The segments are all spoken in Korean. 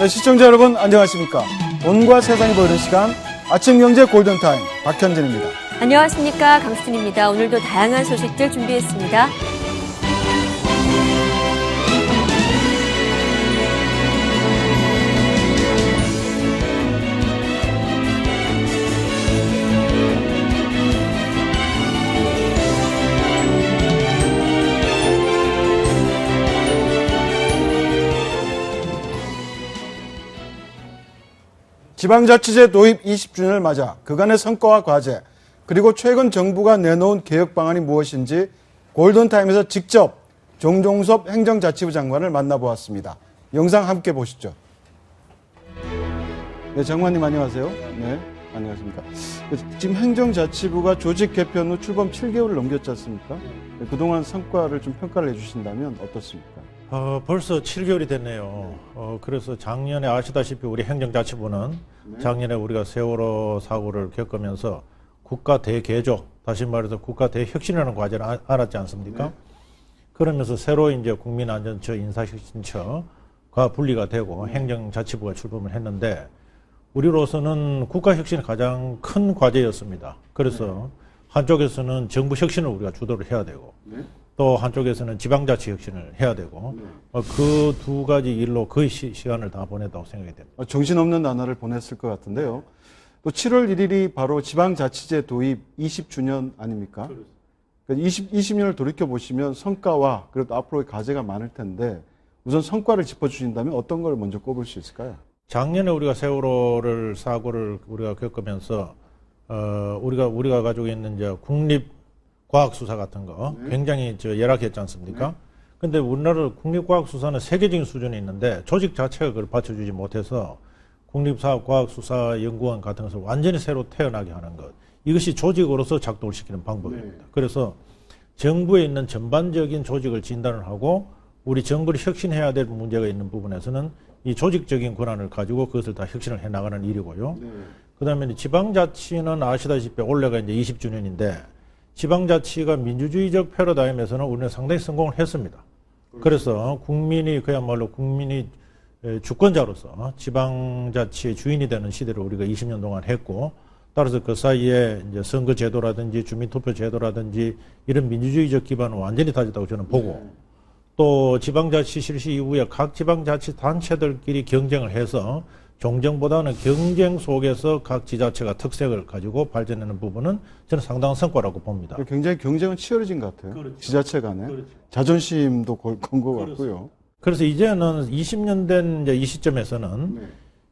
네, 시청자 여러분 안녕하십니까. 온과 세상이 보이는 시간 아침경제 골든타임 박현진입니다. 안녕하십니까. 강수진입니다. 오늘도 다양한 소식들 준비했습니다. 지방자치제 도입 20주년을 맞아 그간의 성과와 과제, 그리고 최근 정부가 내놓은 개혁 방안이 무엇인지 골든타임에서 직접 정종섭 행정자치부 장관을 만나보았습니다. 영상 함께 보시죠. 네, 장관님 안녕하세요. 네, 안녕하십니까. 지금 행정자치부가 조직 개편 후 출범 7개월을 넘겼지 않습니까? 네, 그동안 성과를 좀 평가를 해주신다면 어떻습니까? 벌써 7개월이 됐네요. 그래서 작년에 아시다시피 우리 행정자치부는 작년에 우리가 세월호 사고를 겪으면서 국가 대개조, 다시 말해서 국가 대혁신이라는 과제를 알았지 않습니까? 네. 그러면서 새로 이제 국민안전처, 인사혁신처가 분리가 되고 행정자치부가 출범을 했는데 우리로서는 국가혁신이 가장 큰 과제였습니다. 그래서 한쪽에서는 정부 혁신을 우리가 주도를 해야 되고 또 한쪽에서는 지방자치 혁신을 해야 되고 그 두 가지 일로 거의 시간을 다 보냈다고 생각이 됩니다. 정신없는 나날을 보냈을 것 같은데요. 또 7월 1일이 바로 지방자치제 도입 20주년 아닙니까? 그러니까 20년을 돌이켜보시면 성과와 그래도 앞으로의 과제가 많을 텐데 우선 성과를 짚어주신다면 어떤 걸 먼저 꼽을 수 있을까요? 작년에 우리가 세월호를 사고를 우리가 겪으면서 우리가 가지고 있는 이제 국립과학수사 같은 거 굉장히 열악했지 않습니까? 근데 우리나라 국립과학수사는 세계적인 수준이 있는데 조직 자체가 그걸 받쳐주지 못해서 국립과학수사연구원 같은 것을 완전히 새로 태어나게 하는 것. 이것이 조직으로서 작동을 시키는 방법입니다. 그래서 정부에 있는 전반적인 조직을 진단을 하고 우리 정부를 혁신해야 될 문제가 있는 부분에서는 이 조직적인 권한을 가지고 그것을 다 혁신을 해나가는 일이고요. 그다음에 지방자치는 아시다시피 올해가 이제 20주년인데 지방자치가 민주주의적 패러다임에서는 우리는 상당히 성공을 했습니다. 그래서 국민이 그야말로 국민이 주권자로서 지방자치의 주인이 되는 시대를 우리가 20년 동안 했고 따라서 그 사이에 이제 선거제도라든지 주민투표제도라든지 이런 민주주의적 기반은 완전히 다졌다고 저는 보고 또 지방자치 실시 이후에 각 지방자치 단체들끼리 경쟁을 해서 종정보다는 경쟁 속에서 각 지자체가 특색을 가지고 발전하는 부분은 저는 상당한 성과라고 봅니다. 굉장히 경쟁은 치열해진 것 같아요. 그렇죠. 지자체 간에. 그렇죠. 자존심도 건 것 같고요. 그래서 이제는 20년 된 이제 이 시점에서는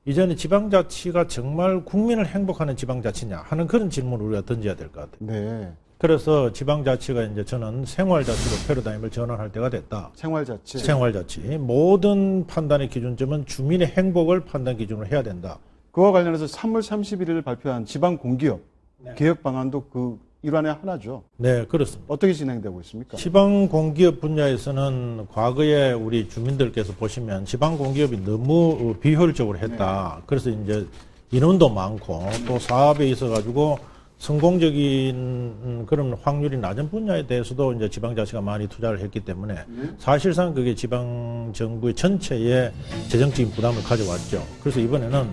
이제는 지방자치가 정말 국민을 행복하는 지방자치냐 하는 그런 질문을 우리가 던져야 될 것 같아요. 네. 그래서 지방자치가 이제 저는 생활자치로 패러다임을 전환할 때가 됐다. 생활자치. 모든 판단의 기준점은 주민의 행복을 판단 기준으로 해야 된다. 그와 관련해서 3월 31일 발표한 지방공기업 개혁 방안도 그 일환의 하나죠. 네, 그렇습니다. 어떻게 진행되고 있습니까? 지방공기업 분야에서는 과거에 우리 주민들께서 보시면 지방공기업이 너무 비효율적으로 했다. 그래서 이제 인원도 많고 또 사업에 있어가지고 성공적인 그런 확률이 낮은 분야에 대해서도 이제 지방자치가 많이 투자를 했기 때문에 사실상 그게 지방정부의 전체의 재정적인 부담을 가져왔죠. 그래서 이번에는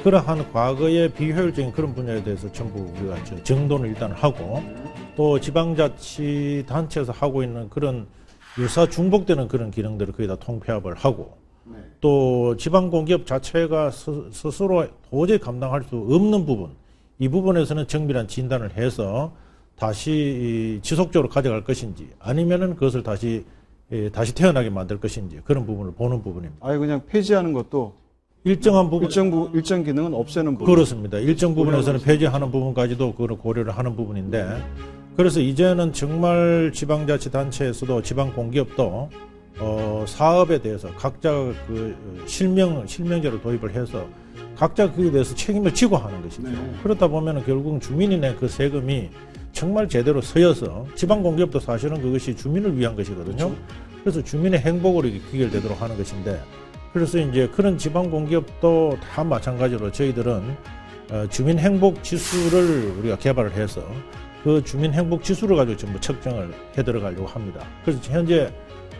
그러한 과거의 비효율적인 그런 분야에 대해서 전부 우리가 정돈을 일단 하고 또 지방자치 단체에서 하고 있는 그런 유사 중복되는 그런 기능들을 거의 다 통폐합을 하고 또 지방공기업 자체가 스스로 도저히 감당할 수 없는 부분 이 부분에서는 정밀한 진단을 해서 다시 지속적으로 가져갈 것인지 아니면은 그것을 다시 태어나게 만들 것인지 그런 부분을 보는 부분입니다. 아예 그냥 폐지하는 것도 일정한 부분 일정 기능은 없애는 부분. 그렇습니다. 일정 부분에서는 폐지하는 부분까지도 그걸 고려를 하는 부분인데 그래서 이제는 정말 지방자치단체에서도 지방공기업도 사업에 대해서 각자 그 실명제로 도입을 해서 각자 그에 대해서 책임을 지고 하는 것이죠. 그렇다 보면 결국 주민이 낸 그 세금이 정말 제대로 서여서 지방공기업도 사실은 그것이 주민을 위한 것이거든요. 그래서 주민의 행복으로 귀결되도록 하는 것인데 그래서 이제 그런 지방공기업도 다 마찬가지로 저희들은 주민행복 지수를 우리가 개발을 해서 그 주민행복 지수를 가지고 전부 측정을 해 들어가려고 합니다. 그래서 현재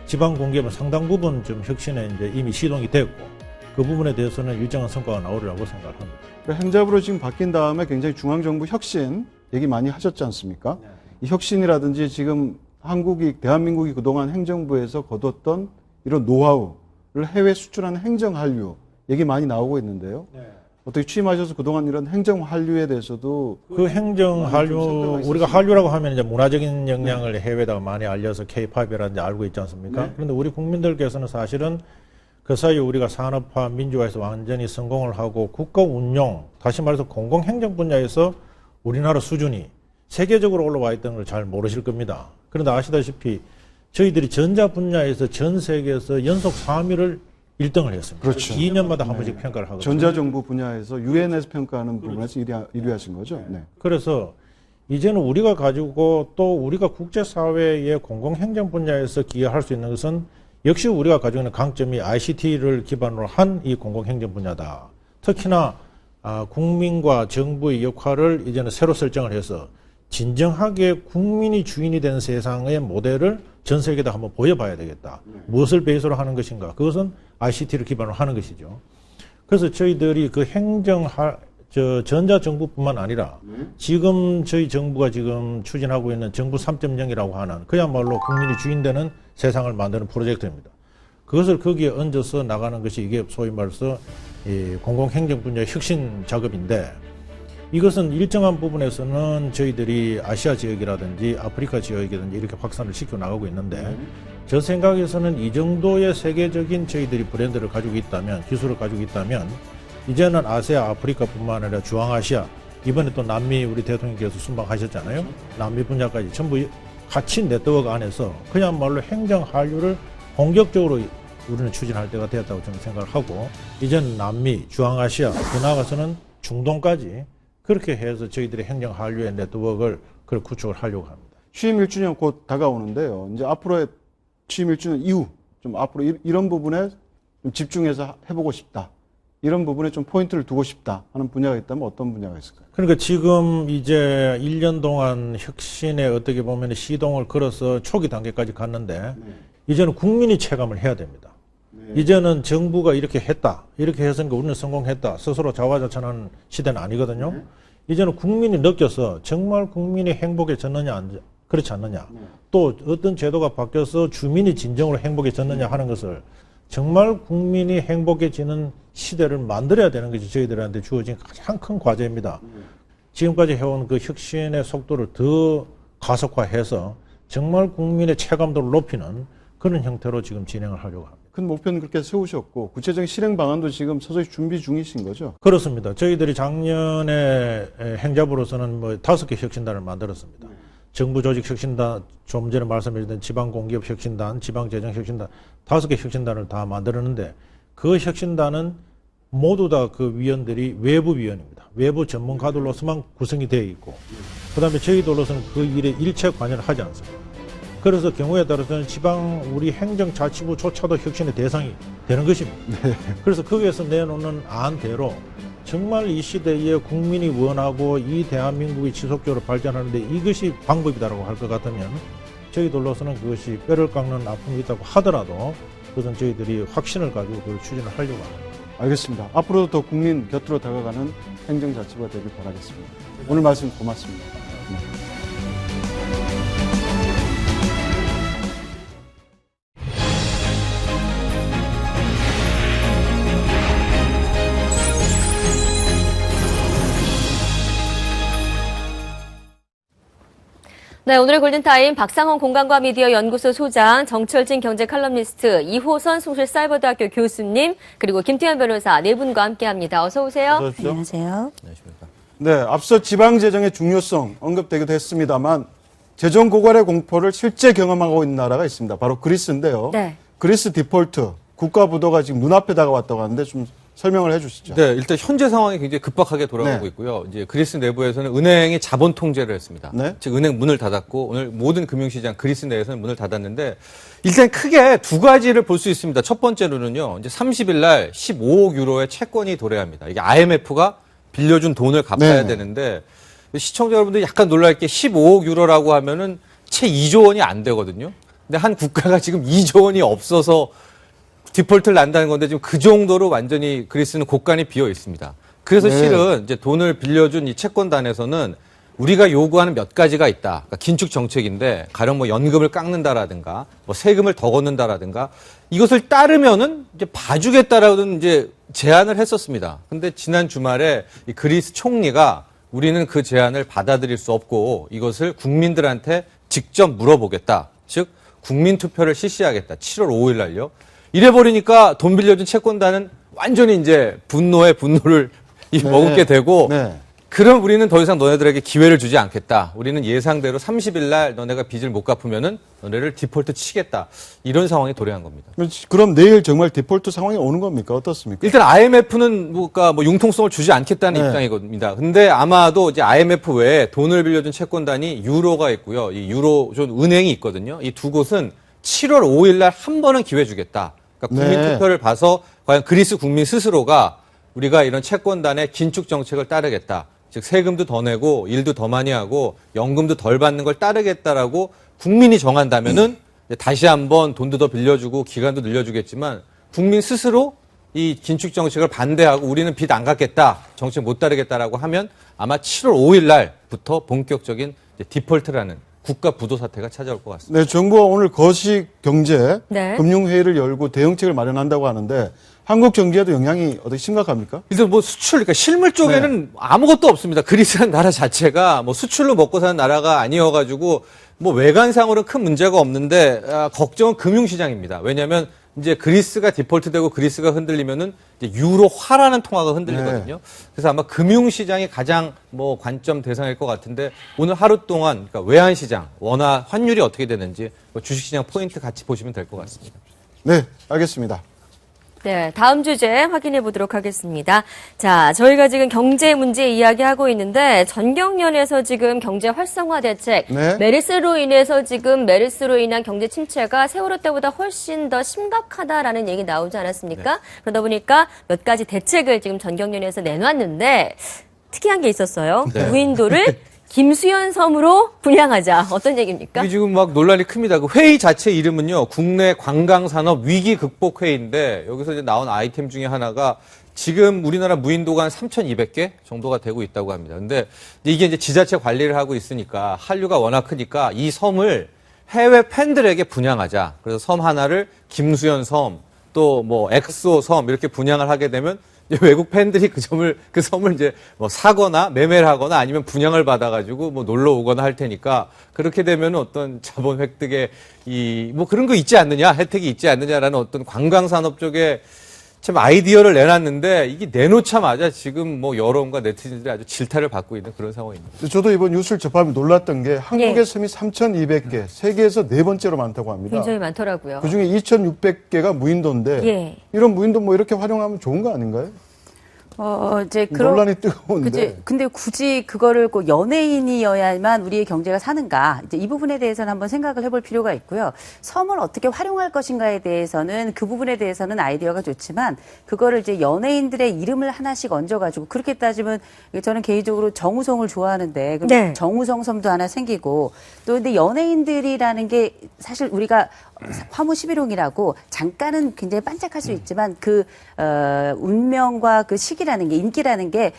지방공기업은 상당 부분 좀 혁신에 이제 이미 시동이 됐고 그 부분에 대해서는 일정한 성과가 나오리라고 생각합니다. 그러니까 행정부로 지금 바뀐 다음에 굉장히 중앙정부 혁신 얘기 많이 하셨지 않습니까? 이 혁신이라든지 지금 대한민국이 그동안 행정부에서 거뒀던 이런 노하우를 해외 수출하는 행정 한류 얘기 많이 나오고 있는데요. 어떻게 취임하셔서 그동안 이런 행정 한류에 대해서도 그 행정 한류, 우리가 한류라고 하면 이제 문화적인 역량을 해외에다가 많이 알려서 K-팝이라든지 알고 있지 않습니까? 네. 그런데 우리 국민들께서는 사실은 그 사이에 우리가 산업화, 민주화에서 완전히 성공을 하고 국가 운용, 다시 말해서 공공행정 분야에서 우리나라 수준이 세계적으로 올라와 있다는 걸 잘 모르실 겁니다. 그런데 아시다시피 저희들이 전자 분야에서 전 세계에서 연속 3위를 1등을 했습니다. 그렇죠. 2년마다 한 번씩 평가를 하거든요. 전자정부 분야에서 유엔에서 평가하는 부분에서 1위 하신 거죠? 네. 그래서 이제는 우리가 가지고 또 우리가 국제사회의 공공행정 분야에서 기여할 수 있는 것은 역시 우리가 가지고 있는 강점이 ICT를 기반으로 한 이 공공행정 분야다. 특히나 국민과 정부의 역할을 이제는 새로 설정을 해서 진정하게 국민이 주인이 된 세상의 모델을 전 세계에다 한번 보여봐야 되겠다. 무엇을 베이스로 하는 것인가? 그것은 ICT를 기반으로 하는 것이죠. 그래서 저희들이 그 전자정부뿐만 아니라 지금 저희 정부가 지금 추진하고 있는 정부 3.0이라고 하는 그야말로 국민이 주인 되는 세상을 만드는 프로젝트입니다. 그것을 거기에 얹어서 나가는 것이 이게 소위 말해서 공공행정 분야의 혁신 작업인데 이것은 일정한 부분에서는 저희들이 아시아 지역이라든지 아프리카 지역이라든지 이렇게 확산을 시켜 나가고 있는데 저 생각에서는 이 정도의 세계적인 저희들이 브랜드를 가지고 있다면 기술을 가지고 있다면 이제는 아시아 아프리카뿐만 아니라 중앙아시아 이번에 또 남미 우리 대통령께서 순방하셨잖아요. 남미 분야까지 전부 같이 네트워크 안에서 그야말로 행정 한류를 본격적으로 우리는 추진할 때가 되었다고 저는 생각을 하고 이제는 남미, 중앙아시아 그 나아가서는 중동까지 그렇게 해서 저희들의 행정 한류의 네트워크를 그걸 구축을 하려고 합니다. 취임 1주년 곧 다가오는데요. 이제 앞으로의 취임 1주년 이후 좀 앞으로 이런 부분에 좀 집중해서 해보고 싶다. 이런 부분에 좀 포인트를 두고 싶다 하는 분야가 있다면 어떤 분야가 있을까요? 그러니까 지금 이제 1년 동안 혁신에 어떻게 보면 시동을 걸어서 초기 단계까지 갔는데 이제는 국민이 체감을 해야 됩니다. 이제는 정부가 이렇게 했다. 이렇게 해서는 우리는 성공했다. 스스로 자화자찬하는 시대는 아니거든요. 이제는 국민이 느껴서 정말 국민이 행복해졌느냐, 그렇지 않느냐. 또 어떤 제도가 바뀌어서 주민이 진정으로 행복해졌느냐 하는 것을 정말 국민이 행복해지는 시대를 만들어야 되는 것이 저희들한테 주어진 가장 큰 과제입니다. 지금까지 해온 그 혁신의 속도를 더 가속화해서 정말 국민의 체감도를 높이는 그런 형태로 지금 진행을 하려고 합니다. 큰 목표는 그렇게 세우셨고 구체적인 실행 방안도 지금 서서히 준비 중이신 거죠? 그렇습니다. 저희들이 작년에 행자부로서는 5개 혁신단을 만들었습니다. 정부 조직 혁신단, 좀 전에 말씀드렸던 지방공기업 혁신단, 지방재정혁신단 5개 혁신단을 다 만들었는데 그 혁신단은 모두 다 그 위원들이 외부 위원입니다. 외부 전문가들로서만 구성이 되어 있고 그다음에 저희들로서는 그 일에 일체 관여를 하지 않습니다. 그래서 경우에 따라서는 지방 우리 행정자치부조차도 혁신의 대상이 되는 것입니다. 그래서 거기에서 내놓는 안대로 정말 이 시대에 국민이 원하고 이 대한민국이 지속적으로 발전하는데 이것이 방법이다라고 할 것 같으면 저희들로서는 그것이 뼈를 깎는 아픔이 있다고 하더라도 그것은 저희들이 확신을 가지고 그걸 추진을 하려고 합니다. 알겠습니다. 앞으로도 더 국민 곁으로 다가가는 행정자치부가 되길 바라겠습니다. 오늘 말씀 고맙습니다. 네, 오늘의 골든타임 박상원 공간과 미디어 연구소 소장, 정철진 경제 칼럼니스트, 이호선 숭실사이버대학교 교수님, 그리고 김태현 변호사 네 분과 함께합니다. 어서 오세요. 어서 오십시오. 안녕하세요. 네, 앞서 지방재정의 중요성 언급되기도 했습니다만 재정 고갈의 공포를 실제 경험하고 있는 나라가 있습니다. 바로 그리스인데요. 네. 그리스 디폴트, 국가 부도가 지금 눈앞에 다가왔다고 하는데 좀 설명을 해주시죠. 네, 일단 현재 상황이 굉장히 급박하게 돌아가고 네. 있고요. 이제 그리스 내부에서는 은행이 자본 통제를 했습니다. 네. 즉 은행 문을 닫았고 오늘 모든 금융시장 그리스 내에서는 문을 닫았는데 일단 크게 두 가지를 볼 수 있습니다. 첫 번째로는요, 이제 30일 날 15억 유로의 채권이 도래합니다. 이게 IMF가 빌려준 돈을 갚아야 네. 되는데 시청자 여러분들이 약간 놀랄 게 15억 유로라고 하면은 채 2조 원이 안 되거든요. 근데 한 국가가 지금 2조 원이 없어서 디폴트를 난다는 건데 지금 그 정도로 완전히 그리스는 곳간이 비어 있습니다. 그래서 네. 실은 이제 돈을 빌려준 이 채권단에서는 우리가 요구하는 몇 가지가 있다. 그러니까 긴축 정책인데 가령 뭐 연금을 깎는다라든가 뭐 세금을 더 걷는다라든가 이것을 따르면은 이제 봐주겠다라는 이제 제안을 했었습니다. 근데 지난 주말에 이 그리스 총리가 우리는 그 제안을 받아들일 수 없고 이것을 국민들한테 직접 물어보겠다. 즉 국민 투표를 실시하겠다. 7월 5일 날요. 이래 버리니까 돈 빌려준 채권단은 완전히 이제 분노에 분노를 머금게 되고 네. 그럼 우리는 더 이상 너네들에게 기회를 주지 않겠다. 우리는 예상대로 30일 날 너네가 빚을 못 갚으면은 너네를 디폴트 치겠다. 이런 상황이 도래한 겁니다. 그럼 내일 정말 디폴트 상황이 오는 겁니까? 어떻습니까? 일단 IMF는 뭐 융통성을 주지 않겠다는 네. 입장이겁니다. 근데 아마도 이제 IMF 외에 돈을 빌려준 채권단이 유로가 있고요. 이 유로존 은행이 있거든요. 이 두 곳은 7월 5일 날 한 번은 기회 주겠다. 그러니까 국민 네. 투표를 봐서 과연 그리스 국민 스스로가 우리가 이런 채권단의 긴축 정책을 따르겠다. 즉 세금도 더 내고 일도 더 많이 하고 연금도 덜 받는 걸 따르겠다라고 국민이 정한다면은 이제 다시 한번 돈도 더 빌려주고 기간도 늘려주겠지만 국민 스스로 이 긴축 정책을 반대하고 우리는 빚 안 갚겠다, 정책 못 따르겠다라고 하면 아마 7월 5일 날부터 본격적인 이제 디폴트라는 국가 부도 사태가 찾아올 것 같습니다. 네, 정부가 오늘 거시 경제 네. 금융회의를 열고 대응책을 마련한다고 하는데 한국 경제에도 영향이 어떻게 심각합니까? 일단 뭐 수출, 그러니까 실물 쪽에는 아무것도 없습니다. 그리스라는 나라 자체가 뭐 수출로 먹고 사는 나라가 아니어가지고 뭐 외관상으로는 큰 문제가 없는데 걱정은 금융시장입니다. 왜냐하면 이제 그리스가 디폴트되고 그리스가 흔들리면은 이제 유로화라는 통화가 흔들리거든요. 그래서 아마 금융시장이 가장 뭐 관점 대상일 것 같은데 오늘 하루 동안 그러니까 외환시장, 원화 환율이 어떻게 되는지 뭐 주식시장 포인트 같이 보시면 될 것 같습니다. 네, 알겠습니다. 네, 다음 주제 확인해 보도록 하겠습니다. 자, 저희가 지금 경제 문제 이야기하고 있는데 전경련에서 지금 경제 활성화 대책, 네. 메르스로 인한 경제 침체가 세월호 때보다 훨씬 더 심각하다라는 얘기 나오지 않았습니까? 그러다 보니까 몇 가지 대책을 지금 전경련에서 내놨는데 특이한 게 있었어요. 네. 무인도를 김수현 섬으로 분양하자. 어떤 얘기입니까? 이게 지금 막 논란이 큽니다. 그 회의 자체 이름은요, 국내 관광산업 위기 극복 회의인데, 여기서 이제 나온 아이템 중에 하나가 지금 우리나라 무인도가 한 3,200개 정도가 되고 있다고 합니다. 근데 이게 이제 지자체 관리를 하고 있으니까 한류가 워낙 크니까 이 섬을 해외 팬들에게 분양하자. 그래서 섬 하나를 김수현 섬, 또 뭐 엑소 섬 이렇게 분양을 하게 되면 외국 팬들이 그 섬을 이제 뭐 사거나 매매를 하거나 아니면 분양을 받아가지고 뭐 놀러 오거나 할 테니까 그렇게 되면 어떤 자본 획득에 뭐 그런 거 있지 않느냐, 혜택이 있지 않느냐라는 어떤 관광산업 쪽에 참 아이디어를 내놨는데 이게 내놓자마자 지금 뭐 여론과 네티즌들이 아주 질타를 받고 있는 그런 상황입니다. 저도 이번 뉴스를 접하면 놀랐던 게 한국의 섬이 3,200개, 세계에서 네 번째로 많다고 합니다. 굉장히 많더라고요. 그중에 2,600개가 무인도인데 예. 이런 무인도 뭐 이렇게 활용하면 좋은 거 아닌가요? 이제 그런 논란이 뜨거운데. 그치? 근데 굳이 그거를 꼭 연예인이어야만 우리의 경제가 사는가? 이제 이 부분에 대해서는 한번 생각을 해볼 필요가 있고요. 섬을 어떻게 활용할 것인가에 대해서는 그 부분에 대해서는 아이디어가 좋지만 그거를 이제 연예인들의 이름을 하나씩 얹어가지고 그렇게 따지면 저는 개인적으로 정우성을 좋아하는데 그럼 네. 정우성 섬도 하나 생기고 또 근데 연예인들이라는 게 사실 우리가 화무 11홍이라고 잠깐은 굉장히 반짝할 수 있지만 그 운명과 그 시기라는 게 인기라는 게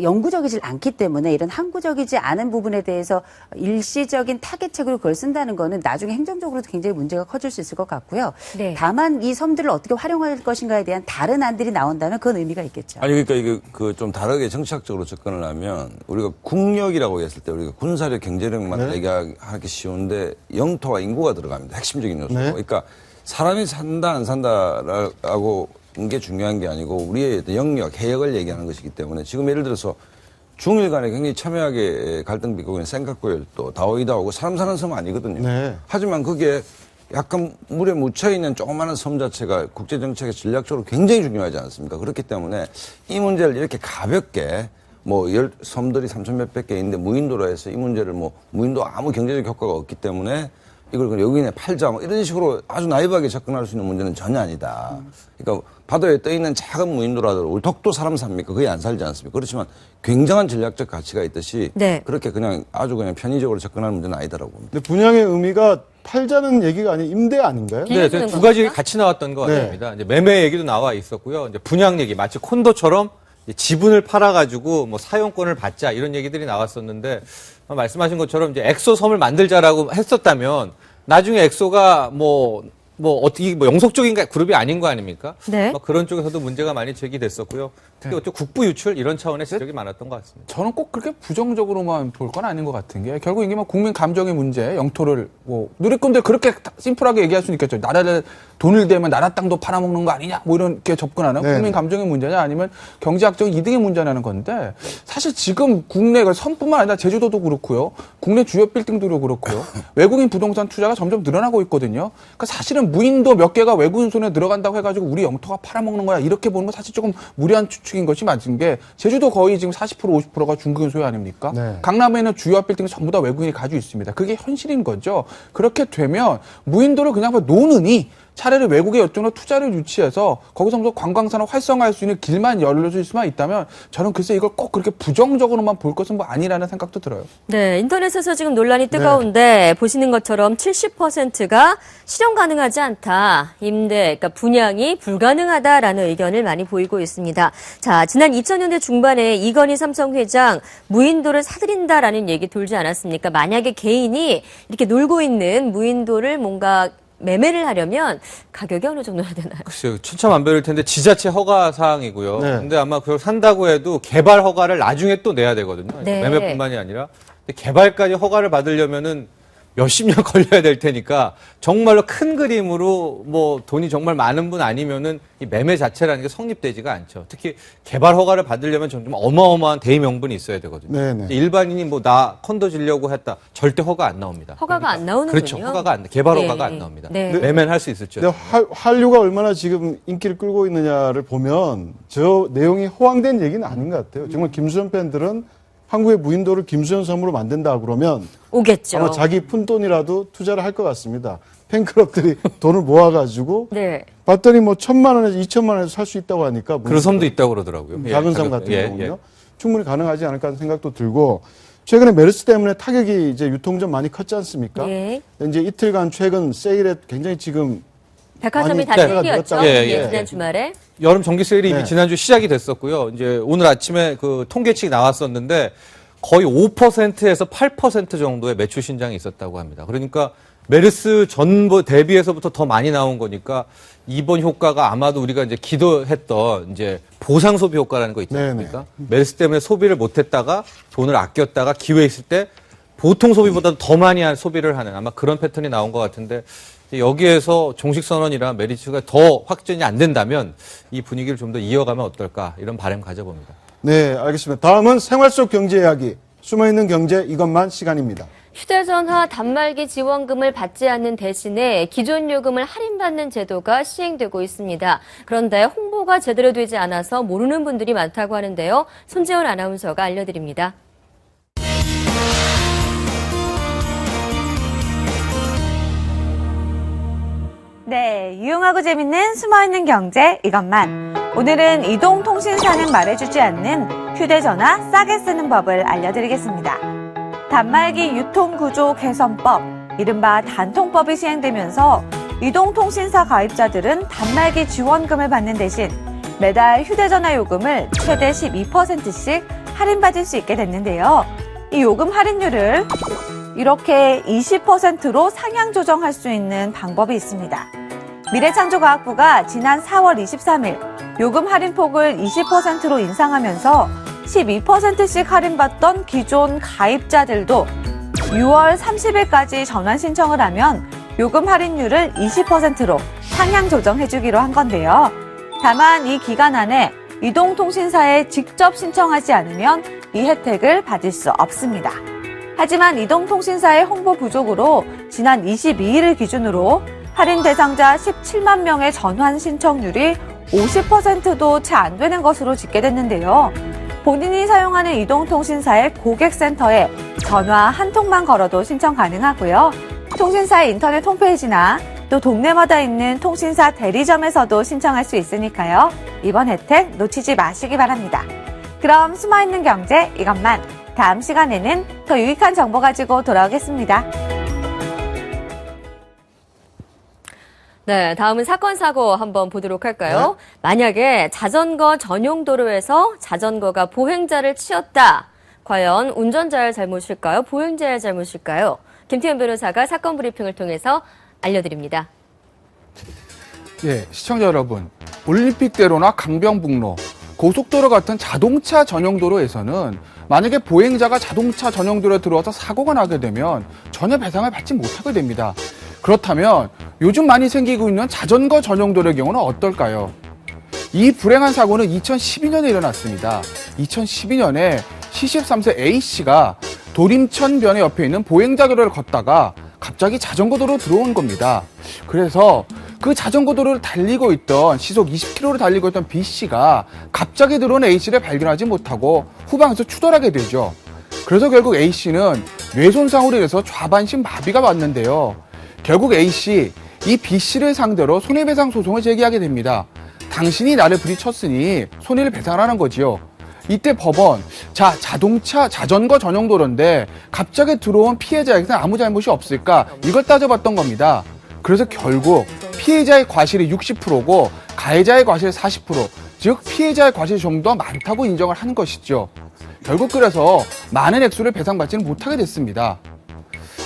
영구적이지 않기 때문에 이런 항구적이지 않은 부분에 대해서 일시적인 타겟책으로 그걸 쓴다는 거는 나중에 행정적으로도 굉장히 문제가 커질 수 있을 것 같고요. 네. 다만 이 섬들을 어떻게 활용할 것인가에 대한 다른 안들이 나온다면 그건 의미가 있겠죠. 아니 그러니까 이게 그 좀 다르게 정치학적으로 접근을 하면 우리가 국력이라고 했을 때 우리가 군사력, 경제력만 얘기하기 쉬운데 영토와 인구가 들어갑니다. 핵심적인 요소. 네. 그러니까 사람이 산다 안 산다라고 게 중요한 게 아니고 우리의 영역, 해역을 얘기하는 것이기 때문에 지금 예를 들어서 중일 간에 굉장히 첨예하게 갈등 빚고 있는 센카쿠열도 다오이다오고 사람 사는 섬 아니거든요. 네. 하지만 그게 약간 물에 묻혀있는 조그마한 섬 자체가 국제정책의 전략적으로 굉장히 중요하지 않습니까? 그렇기 때문에 이 문제를 이렇게 가볍게 뭐 섬들이 3,000몇백 개 있는데 무인도로 해서 이 문제를 뭐 무인도 아무 경제적 효과가 없기 때문에 이걸 외국인에 팔자 뭐 이런 식으로 아주 나이브하게 접근할 수 있는 문제는 전혀 아니다. 그러니까 바다에 떠 있는 작은 무인도라도 우리 독도 사람 삽니까? 거의 안 살지 않습니까? 그렇지만 굉장한 전략적 가치가 있듯이 네. 그렇게 그냥 아주 그냥 편의적으로 접근하는 문제는 아니다라고 봅니다. 근데 분양의 의미가 팔자는 얘기가 아닌 임대 아닌가요? 네, 빌려주는 두 가지 겁니까? 같이 나왔던 것 네. 같습니다. 이제 매매 얘기도 나와 있었고요. 이제 분양 얘기, 마치 콘도처럼 이제 지분을 팔아가지고 뭐 사용권을 받자 이런 얘기들이 나왔었는데 말씀하신 것처럼 이제 엑소섬을 만들자라고 했었다면 나중에 엑소가 어떻게 영속적인 그룹이 아닌 거 아닙니까? 네. 그런 쪽에서도 문제가 많이 제기됐었고요. 특히 어쩌 국부 유출 이런 차원의 지적이 많았던 것 같습니다. 저는 꼭 그렇게 부정적으로만 볼 건 아닌 것 같은 게 결국 이게 뭐 국민 감정의 문제, 영토를 뭐 누리꾼들 그렇게 심플하게 얘기할 수는 있겠죠. 나라를 돈을 대면 나라 땅도 팔아먹는 거 아니냐 뭐 이렇게 접근하는 네. 국민 감정의 문제냐 아니면 경제학적 이득의 문제냐는 건데 사실 지금 국내가 섬뿐만 아니라 제주도도 그렇고요. 국내 주요 빌딩도 그렇고요. 외국인 부동산 투자가 점점 늘어나고 있거든요. 그러니까 사실은 무인도 몇 개가 외국인 손에 들어간다고 해가지고 우리 영토가 팔아먹는 거야 이렇게 보는 건 사실 조금 무리한 추측인 것이 맞은 게 제주도 거의 지금 40% 50%가 중국인 소유 아닙니까? 네. 강남에는 주요 빌딩이 전부 다 외국인이 가지고 있습니다. 그게 현실인 거죠. 그렇게 되면 무인도를 그냥 놓느니 차라리 외국의 어떤 투자를 유치해서 거기서 관광산업 활성화할 수 있는 길만 열려줄 수만 있다면 저는 글쎄 이걸 꼭 그렇게 부정적으로만 볼 것은 뭐 아니라는 생각도 들어요. 네, 인터넷에서 지금 논란이 뜨거운데 보시는 것처럼 70%가 실현 가능하지 않다. 임대, 그러니까 분양이 불가능하다라는 의견을 많이 보이고 있습니다. 자, 지난 2000년대 중반에 이건희 삼성 회장 무인도를 사들인다라는 얘기 돌지 않았습니까? 만약에 개인이 이렇게 놀고 있는 무인도를 뭔가 매매를 하려면 가격이 어느 정도나 되나요? 글쎄요, 천차만별일 텐데 지자체 허가 사항이고요. 네. 근데 아마 그걸 산다고 해도 개발 허가를 나중에 또 내야 되거든요. 네. 매매뿐만이 아니라 근데 개발까지 허가를 받으려면은 몇십 년 걸려야 될 테니까 정말로 큰 그림으로 뭐 돈이 정말 많은 분 아니면은 이 매매 자체라는 게 성립되지가 않죠. 특히 개발 허가를 받으려면 좀 어마어마한 대의 명분이 있어야 되거든요. 네네. 일반인이 뭐 나 콘도 지려고 했다 절대 허가 안 나옵니다. 허가가 안 나오는군요. 그렇죠. 허가가 안 개발 네. 허가가 안 나옵니다. 네. 매매는 할 수 있을 줄. 근데 한류가 얼마나 지금 인기를 끌고 있느냐를 보면 저 내용이 허황된 얘기는 아닌 것 같아요. 정말 김수현 팬들은 한국의 무인도를 김수현 섬으로 만든다 그러면 오겠죠. 아마 자기 푼돈이라도 투자를 할 것 같습니다. 팬클럽들이 돈을 모아가지고 네. 봤더니 뭐 1,000만 원에서 2,000만 원에서 살 수 있다고 하니까 그런 섬도 있다고 그러더라고요. 작은 예, 섬 가격, 같은 예, 경우는요. 예. 충분히 가능하지 않을까 하는 생각도 들고 최근에 메르스 때문에 타격이 이제 유통점 많이 컸지 않습니까? 예. 이제 이틀간 최근 세일에 굉장히 지금 백화점이 많이 다 투자가 생기었죠. 늘었다고 예, 예. 지난 주말에. 여름 정기 세일이 이미 네. 지난주 시작이 됐었고요. 이제 오늘 아침에 그 통계치가 나왔었는데 거의 5%에서 8% 정도의 매출 신장이 있었다고 합니다. 그러니까 메르스 전부 대비해서부터 더 많이 나온 거니까 이번 효과가 아마도 우리가 이제 기도했던 이제 보상 소비 효과라는 거 있지 않습니까? 메르스 때문에 소비를 못 했다가 돈을 아꼈다가 기회 있을 때 보통 소비보다 더 많이 한 소비를 하는 아마 그런 패턴이 나온 것 같은데 여기에서 종식 선언이나 메리츠가 더 확전이 안 된다면 이 분위기를 좀 더 이어가면 어떨까 이런 바람 가져봅니다. 네, 알겠습니다. 다음은 생활 속 경제 이야기. 숨어있는 경제 이것만 시간입니다. 휴대전화 단말기 지원금을 받지 않는 대신에 기존 요금을 할인받는 제도가 시행되고 있습니다. 그런데 홍보가 제대로 되지 않아서 모르는 분들이 많다고 하는데요. 손재원 아나운서가 알려드립니다. 네, 유용하고 재밌는 숨어있는 경제 이것만. 오늘은 이동통신사는 말해주지 않는 휴대전화 싸게 쓰는 법을 알려드리겠습니다. 단말기 유통구조 개선법, 이른바 단통법이 시행되면서 이동통신사 가입자들은 단말기 지원금을 받는 대신 매달 휴대전화 요금을 최대 12%씩 할인받을 수 있게 됐는데요. 이 요금 할인율을 이렇게 20%로 상향 조정할 수 있는 방법이 있습니다. 미래창조과학부가 지난 4월 23일 요금 할인폭을 20%로 인상하면서 12%씩 할인받던 기존 가입자들도 6월 30일까지 전환 신청을 하면 요금 할인율을 20%로 상향 조정해주기로 한 건데요. 다만 이 기간 안에 이동통신사에 직접 신청하지 않으면 이 혜택을 받을 수 없습니다. 하지만 이동통신사의 홍보 부족으로 지난 22일을 기준으로 할인 대상자 17만 명의 전환 신청률이 50%도 채 안 되는 것으로 집계됐는데요. 본인이 사용하는 이동통신사의 고객센터에 전화 한 통만 걸어도 신청 가능하고요. 통신사 인터넷 홈페이지나 또 동네마다 있는 통신사 대리점에서도 신청할 수 있으니까요. 이번 혜택 놓치지 마시기 바랍니다. 그럼 숨어있는 경제 이것만, 다음 시간에는 더 유익한 정보 가지고 돌아오겠습니다. 네, 다음은 사건 사고 한번 보도록 할까요? 만약에 자전거 전용 도로에서 자전거가 보행자를 치었다. 과연 운전자의 잘못일까요? 보행자의 잘못일까요? 김태현 변호사가 사건 브리핑을 통해서 알려드립니다. 예, 시청자 여러분, 올림픽대로나 강변북로, 고속도로 같은 자동차 전용 도로에서는 만약에 보행자가 자동차 전용 도로에 들어와서 사고가 나게 되면 전혀 배상을 받지 못하게 됩니다. 그렇다면 요즘 많이 생기고 있는 자전거 전용 도로의 경우는 어떨까요? 이 불행한 사고는 2012년에 일어났습니다. 2012년에 73세 A씨가 도림천변의 옆에 있는 보행자 도로를 걷다가 갑자기 자전거 도로로 들어온 겁니다. 그래서 그 자전거 도로를 달리고 있던 시속 20km를 달리고 있던 B씨가 갑자기 들어온 A씨를 발견하지 못하고 후방에서 추돌하게 되죠. 그래서 결국 A씨는 뇌손상으로 인해서 좌반신 마비가 왔는데요. 결국 A씨, 이 B씨를 상대로 손해배상 소송을 제기하게 됩니다. 당신이 나를 부딪혔으니 손해를 배상하라는 거지요. 이때 법원, 자전거 전용 도로인데 갑자기 들어온 피해자에게는 아무 잘못이 없을까? 이걸 따져봤던 겁니다. 그래서 결국 피해자의 과실이 60%고 가해자의 과실이 40%, 즉 피해자의 과실이 좀 더 많다고 인정을 한 것이죠. 결국 그래서 많은 액수를 배상받지는 못하게 됐습니다.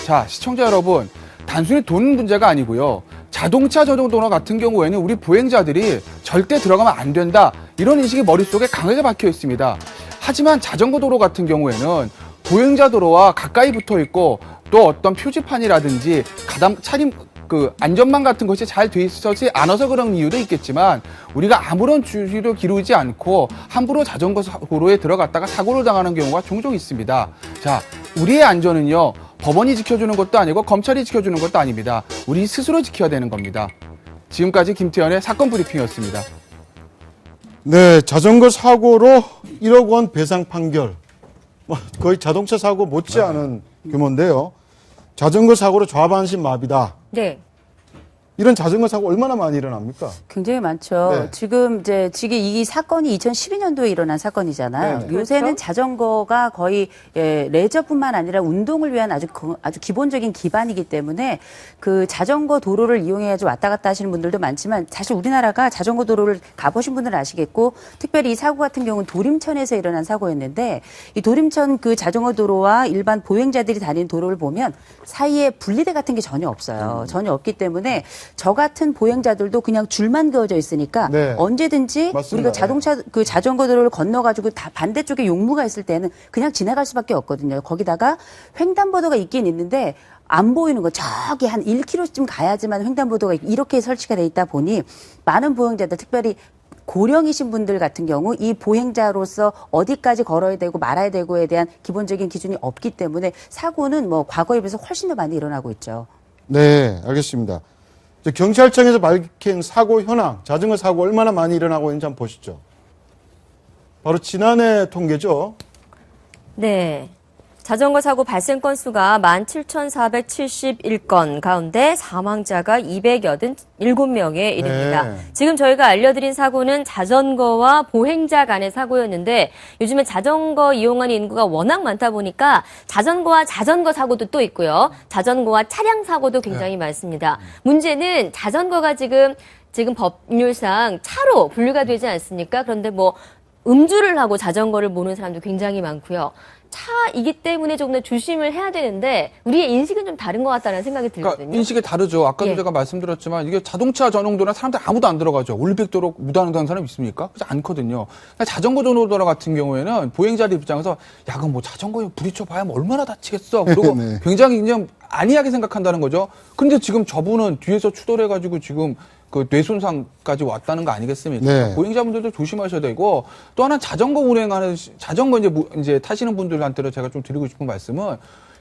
자, 시청자 여러분, 단순히 돈 문제가 아니고요. 자동차 전용 도로 같은 경우에는 우리 보행자들이 절대 들어가면 안 된다, 이런 인식이 머릿속에 강하게 박혀 있습니다. 하지만 자전거 도로 같은 경우에는 보행자 도로와 가까이 붙어 있고 또 어떤 표지판이라든지 안전망 같은 것이 잘 돼 있지 않아서 그런 이유도 있겠지만 우리가 아무런 주의를 기울이지 않고 함부로 자전거 도로에 들어갔다가 사고를 당하는 경우가 종종 있습니다. 자, 우리의 안전은요, 법원이 지켜주는 것도 아니고 검찰이 지켜주는 것도 아닙니다. 우리 스스로 지켜야 되는 겁니다. 지금까지 김태현의 사건 브리핑이었습니다. 네, 자전거 사고로 1억 원 배상 판결. 거의 자동차 사고 못지않은 규모인데요. 자전거 사고로 좌반신 마비다. 네. 이런 자전거 사고 얼마나 많이 일어납니까? 굉장히 많죠. 네. 지금 이 사건이 2012년도에 일어난 사건이잖아요. 네네. 요새는 그렇죠. 자전거가 거의 레저뿐만 아니라 운동을 위한 아주 기본적인 기반이기 때문에 그 자전거 도로를 이용해서 왔다 갔다 하시는 분들도 많지만 사실 우리나라가 자전거 도로를 가보신 분들은 아시겠고 특별히 이 사고 같은 경우는 도림천에서 일어난 사고였는데 이 도림천 그 자전거 도로와 일반 보행자들이 다니는 도로를 보면 사이에 분리대 같은 게 전혀 없어요. 전혀 없기 때문에 저 같은 보행자들도 그냥 줄만 그어져 있으니까 네. 언제든지 맞습니다. 우리가 그 자전거 도로를 건너가지고 다 반대쪽에 용무가 있을 때는 그냥 지나갈 수밖에 없거든요. 거기다가 횡단보도가 있긴 있는데 안 보이는 거, 저기 한 1km쯤 가야지만 횡단보도가 이렇게 설치가 돼 있다 보니 많은 보행자들, 특별히 고령이신 분들 같은 경우 이 보행자로서 어디까지 걸어야 되고 말아야 되고에 대한 기본적인 기준이 없기 때문에 사고는 뭐 과거에 비해서 훨씬 더 많이 일어나고 있죠. 네, 알겠습니다. 경찰청에서 밝힌 사고 현황, 자전거 사고 얼마나 많이 일어나고 있는지 한번 보시죠. 바로 지난해 통계죠. 네. 자전거 사고 발생 건수가 17,471건 가운데 사망자가 287명에 이릅니다. 네. 지금 저희가 알려드린 사고는 자전거와 보행자 간의 사고였는데 요즘에 자전거 이용하는 인구가 워낙 많다 보니까 자전거와 자전거 사고도 또 있고요. 자전거와 차량 사고도 굉장히 많습니다. 문제는 자전거가 지금 법률상 차로 분류가 되지 않습니까? 그런데 뭐 음주를 하고 자전거를 모는 사람도 굉장히 많고요. 차이기 때문에 조금 더 조심을 해야 되는데 우리의 인식은 좀 다른 것 같다는 생각이 들거든요. 그러니까 인식이 다르죠. 아까도 예. 제가 말씀드렸지만 이게 자동차 전용도로는 사람들 아무도 안 들어가죠. 올림픽도로 무단횡단하는 사람 있습니까? 그렇지 않거든요. 자전거 전용도로 같은 경우에는 보행자들 입장에서 야, 그럼 뭐 자전거에 부딪혀봐야 뭐 얼마나 다치겠어. 그리고 네. 굉장히 그냥 안이하게 생각한다는 거죠. 근데 지금 저분은 뒤에서 추돌해가지고 지금 그 뇌손상까지 왔다는 거 아니겠습니까? 네. 보행자분들도 조심하셔야 되고 또 하나 자전거 운행하는 자전거 이제 타시는 분들한테는 제가 좀 드리고 싶은 말씀은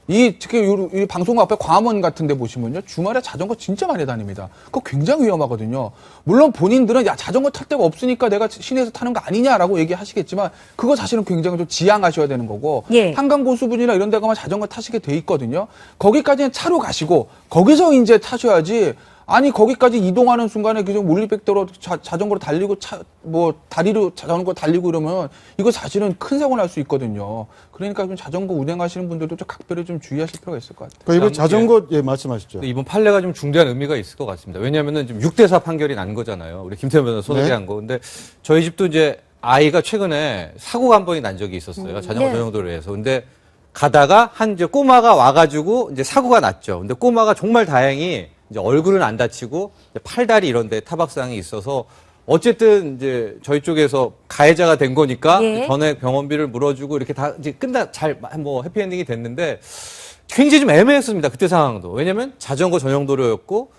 특히 이 방송국 앞에 광화문 같은 데 보시면요. 주말에 자전거 진짜 많이 다닙니다. 그거 굉장히 위험하거든요. 물론 본인들은 야, 자전거 탈 데가 없으니까 내가 시내에서 타는 거 아니냐라고 얘기하시겠지만 그거 사실은 굉장히 좀 지양하셔야 되는 거고 예. 한강고수분이나 이런 데 가면 자전거 타시게 돼 있거든요. 거기까지는 차로 가시고 거기서 이제 타셔야지 아니 거기까지 이동하는 순간에 그저 물리백도로 자전거로 달리고 다리로 자전거 달리고 이러면 이거 사실은 큰 사고 날 수 있거든요. 그러니까 좀 자전거 운행하시는 분들도 좀 각별히 좀 주의하실 필요가 있을 것 같아요. 그러니까 이거 자전거 예 말씀하시죠. 이번 판례가 좀 중대한 의미가 있을 것 같습니다. 왜냐하면은 지금 6대4 판결이 난 거잖아요. 우리 김태현 변호사 소개한 거. 근데 저희 집도 이제 아이가 최근에 사고가 한 번이 난 적이 있었어요. 자전거 네. 전용도로에서. 근데 가다가 이제 꼬마가 와가지고 이제 사고가 났죠. 근데 꼬마가 정말 다행히 이제 얼굴은 안 다치고 팔다리 이런 데 타박상이 있어서 어쨌든 이제 저희 쪽에서 가해자가 된 거니까 예. 전액 병원비를 물어주고 이렇게 다 이제 잘 해피엔딩이 됐는데 굉장히 좀 애매했습니다. 그때 상황도. 왜냐면 자전거 전용 도로였고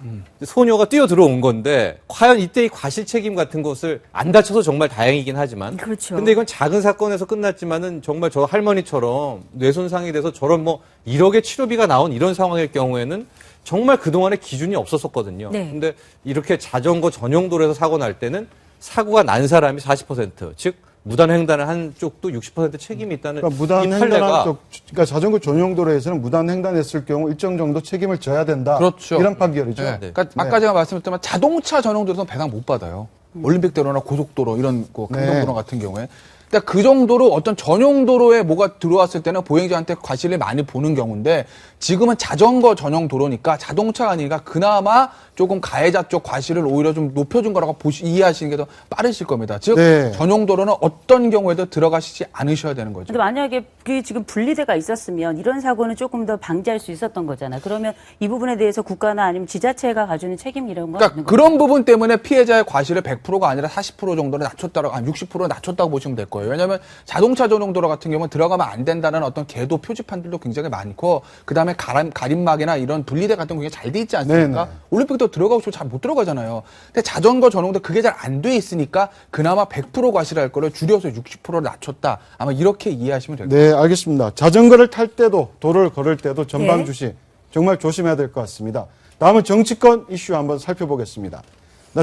소녀가 뛰어 들어온 건데 과연 이때의 과실 책임 같은 것을 안 다쳐서 정말 다행이긴 하지만 그렇죠. 근데 이건 작은 사건에서 끝났지만은 정말 저 할머니처럼 뇌손상이 돼서 저런 1억의 치료비가 나온 이런 상황일 경우에는 정말 그동안에 기준이 없었었거든요. 네. 근데 이렇게 자전거 전용 도로에서 사고 날 때는 사고가 난 사람이 40%, 즉 무단횡단을 한 쪽도 60% 책임이 있다는 그러니까 이 무단횡단한 판례가 쪽, 그러니까 자전거 전용도로에서는 무단횡단했을 경우 일정 정도 책임을 져야 된다. 그렇죠. 이런 판결이죠. 네. 그러니까 아까 제가 말씀드렸지만 자동차 전용도로에서는 배상 못 받아요. 올림픽도로나 고속도로 이런 강동도로 같은 경우에. 그러니까 그 정도로 어떤 전용 도로에 뭐가 들어왔을 때는 보행자한테 과실을 많이 보는 경우인데 지금은 자전거 전용 도로니까 자동차가 아니니까 그나마 조금 가해자 쪽 과실을 오히려 좀 높여준 거라고 이해하시는 게 더 빠르실 겁니다. 즉 네. 전용 도로는 어떤 경우에도 들어가시지 않으셔야 되는 거죠. 근데 만약에 그게 지금 분리대가 있었으면 이런 사고는 조금 더 방지할 수 있었던 거잖아요. 그러면 이 부분에 대해서 국가나 아니면 지자체가 가지는 책임 이런 거 그러니까 그런 부분 때문에 피해자의 과실을 100%가 아니라 40% 정도로 낮췄다고 한 60% 낮췄다고 보시면 될 거예요. 왜냐하면 자동차 전용 도로 같은 경우는 들어가면 안 된다는 어떤 계도 표지판들도 굉장히 많고 그다음에 가림막이나 이런 분리대 같은 게 잘 돼 있지 않습니까? 네네. 올림픽도 들어가고 싶으면 잘 못 들어가잖아요. 근데 자전거 전용도 그게 잘 안 돼 있으니까 그나마 100% 과실할 거를 줄여서 60%를 낮췄다. 아마 이렇게 이해하시면 될 거예요. 네, 알겠습니다. 자전거를 탈 때도 도로를 걸을 때도 전방 네. 주시 정말 조심해야 될 것 같습니다. 다음은 정치권 이슈 한번 살펴보겠습니다.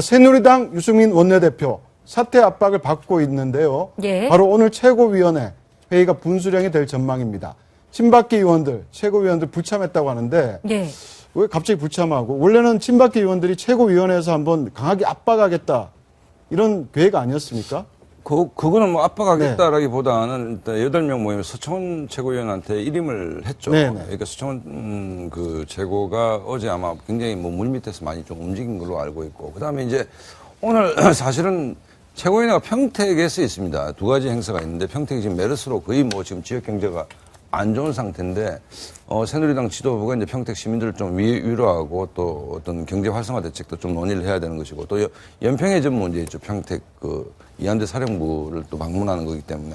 새누리당 유승민 원내대표 사퇴 압박을 받고 있는데요. 예. 바로 오늘 최고위원회 회의가 분수령이 될 전망입니다. 친박계 의원들, 최고위원들 불참했다고 하는데 예. 왜 갑자기 불참하고 원래는 친박계 의원들이 최고위원회에서 한번 강하게 압박하겠다 이런 계획 아니었습니까? 그거는 압박하겠다라기보다는 일단 8명 모임에 서청원 최고위원한테 일임을 했죠. 네네. 그러니까 서청원 그 최고가 어제 아마 굉장히 물밑에서 많이 좀 움직인 걸로 알고 있고, 그 다음에 이제 오늘 사실은 최고위원회가 평택에서 있습니다. 2가지 행사가 있는데 평택이 지금 메르스로 거의 지금 지역 경제가 안 좋은 상태인데 새누리당 지도부가 이제 평택 시민들을 좀 위로하고 또 어떤 경제 활성화 대책도 좀 논의를 해야 되는 것이고 또 연평해전 문제 있죠. 평택 이한대 사령부를 또 방문하는 거기 때문에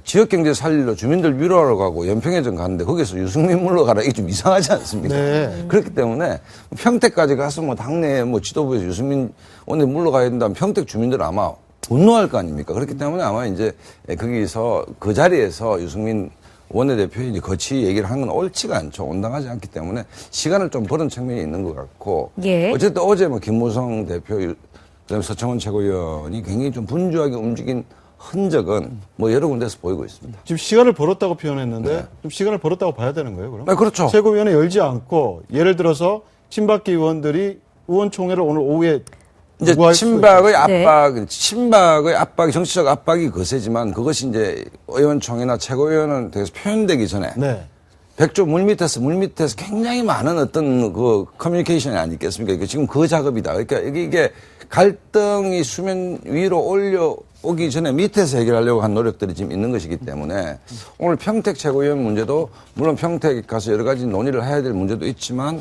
지역 경제 살리러 주민들 위로하러 가고 연평해전 가는데 거기서 유승민 물러가라 이게 좀 이상하지 않습니까? 네. 그렇기 때문에 평택까지 가서 당내 지도부에서 유승민 오늘 물러가야 된다면 평택 주민들은 아마 분노할 거 아닙니까? 그렇기 때문에 아마 이제 거기서 그 자리에서 유승민 원내대표의 거치 얘기를 하는 건 옳지가 않죠. 온당하지 않기 때문에 시간을 좀 버는 측면이 있는 것 같고. 예. 어쨌든 어제 김무성 대표, 그다음에 서청원 최고위원이 굉장히 좀 분주하게 움직인 흔적은 여러 군데서 보이고 있습니다. 지금 시간을 벌었다고 표현했는데 네. 좀 시간을 벌었다고 봐야 되는 거예요, 그럼? 네, 그렇죠. 최고위원회 열지 않고 예를 들어서 친박계 의원들이 의원총회를 오늘 오후에 이제 요구할 수도 친박의 네. 압박, 친박의 압박이 정치적 압박이 거세지만 그것이 이제 의원총회나 최고위원은 되게 표현되기 전에 네. 백조 물밑에서 굉장히 많은 어떤 커뮤니케이션이 아니겠습니까? 이게 지금 그 작업이다. 그러니까 이게 갈등이 수면 위로 올려오기 전에 밑에서 해결하려고 한 노력들이 지금 있는 것이기 때문에 오늘 평택 최고위원 문제도 물론 평택 가서 여러 가지 논의를 해야 될 문제도 있지만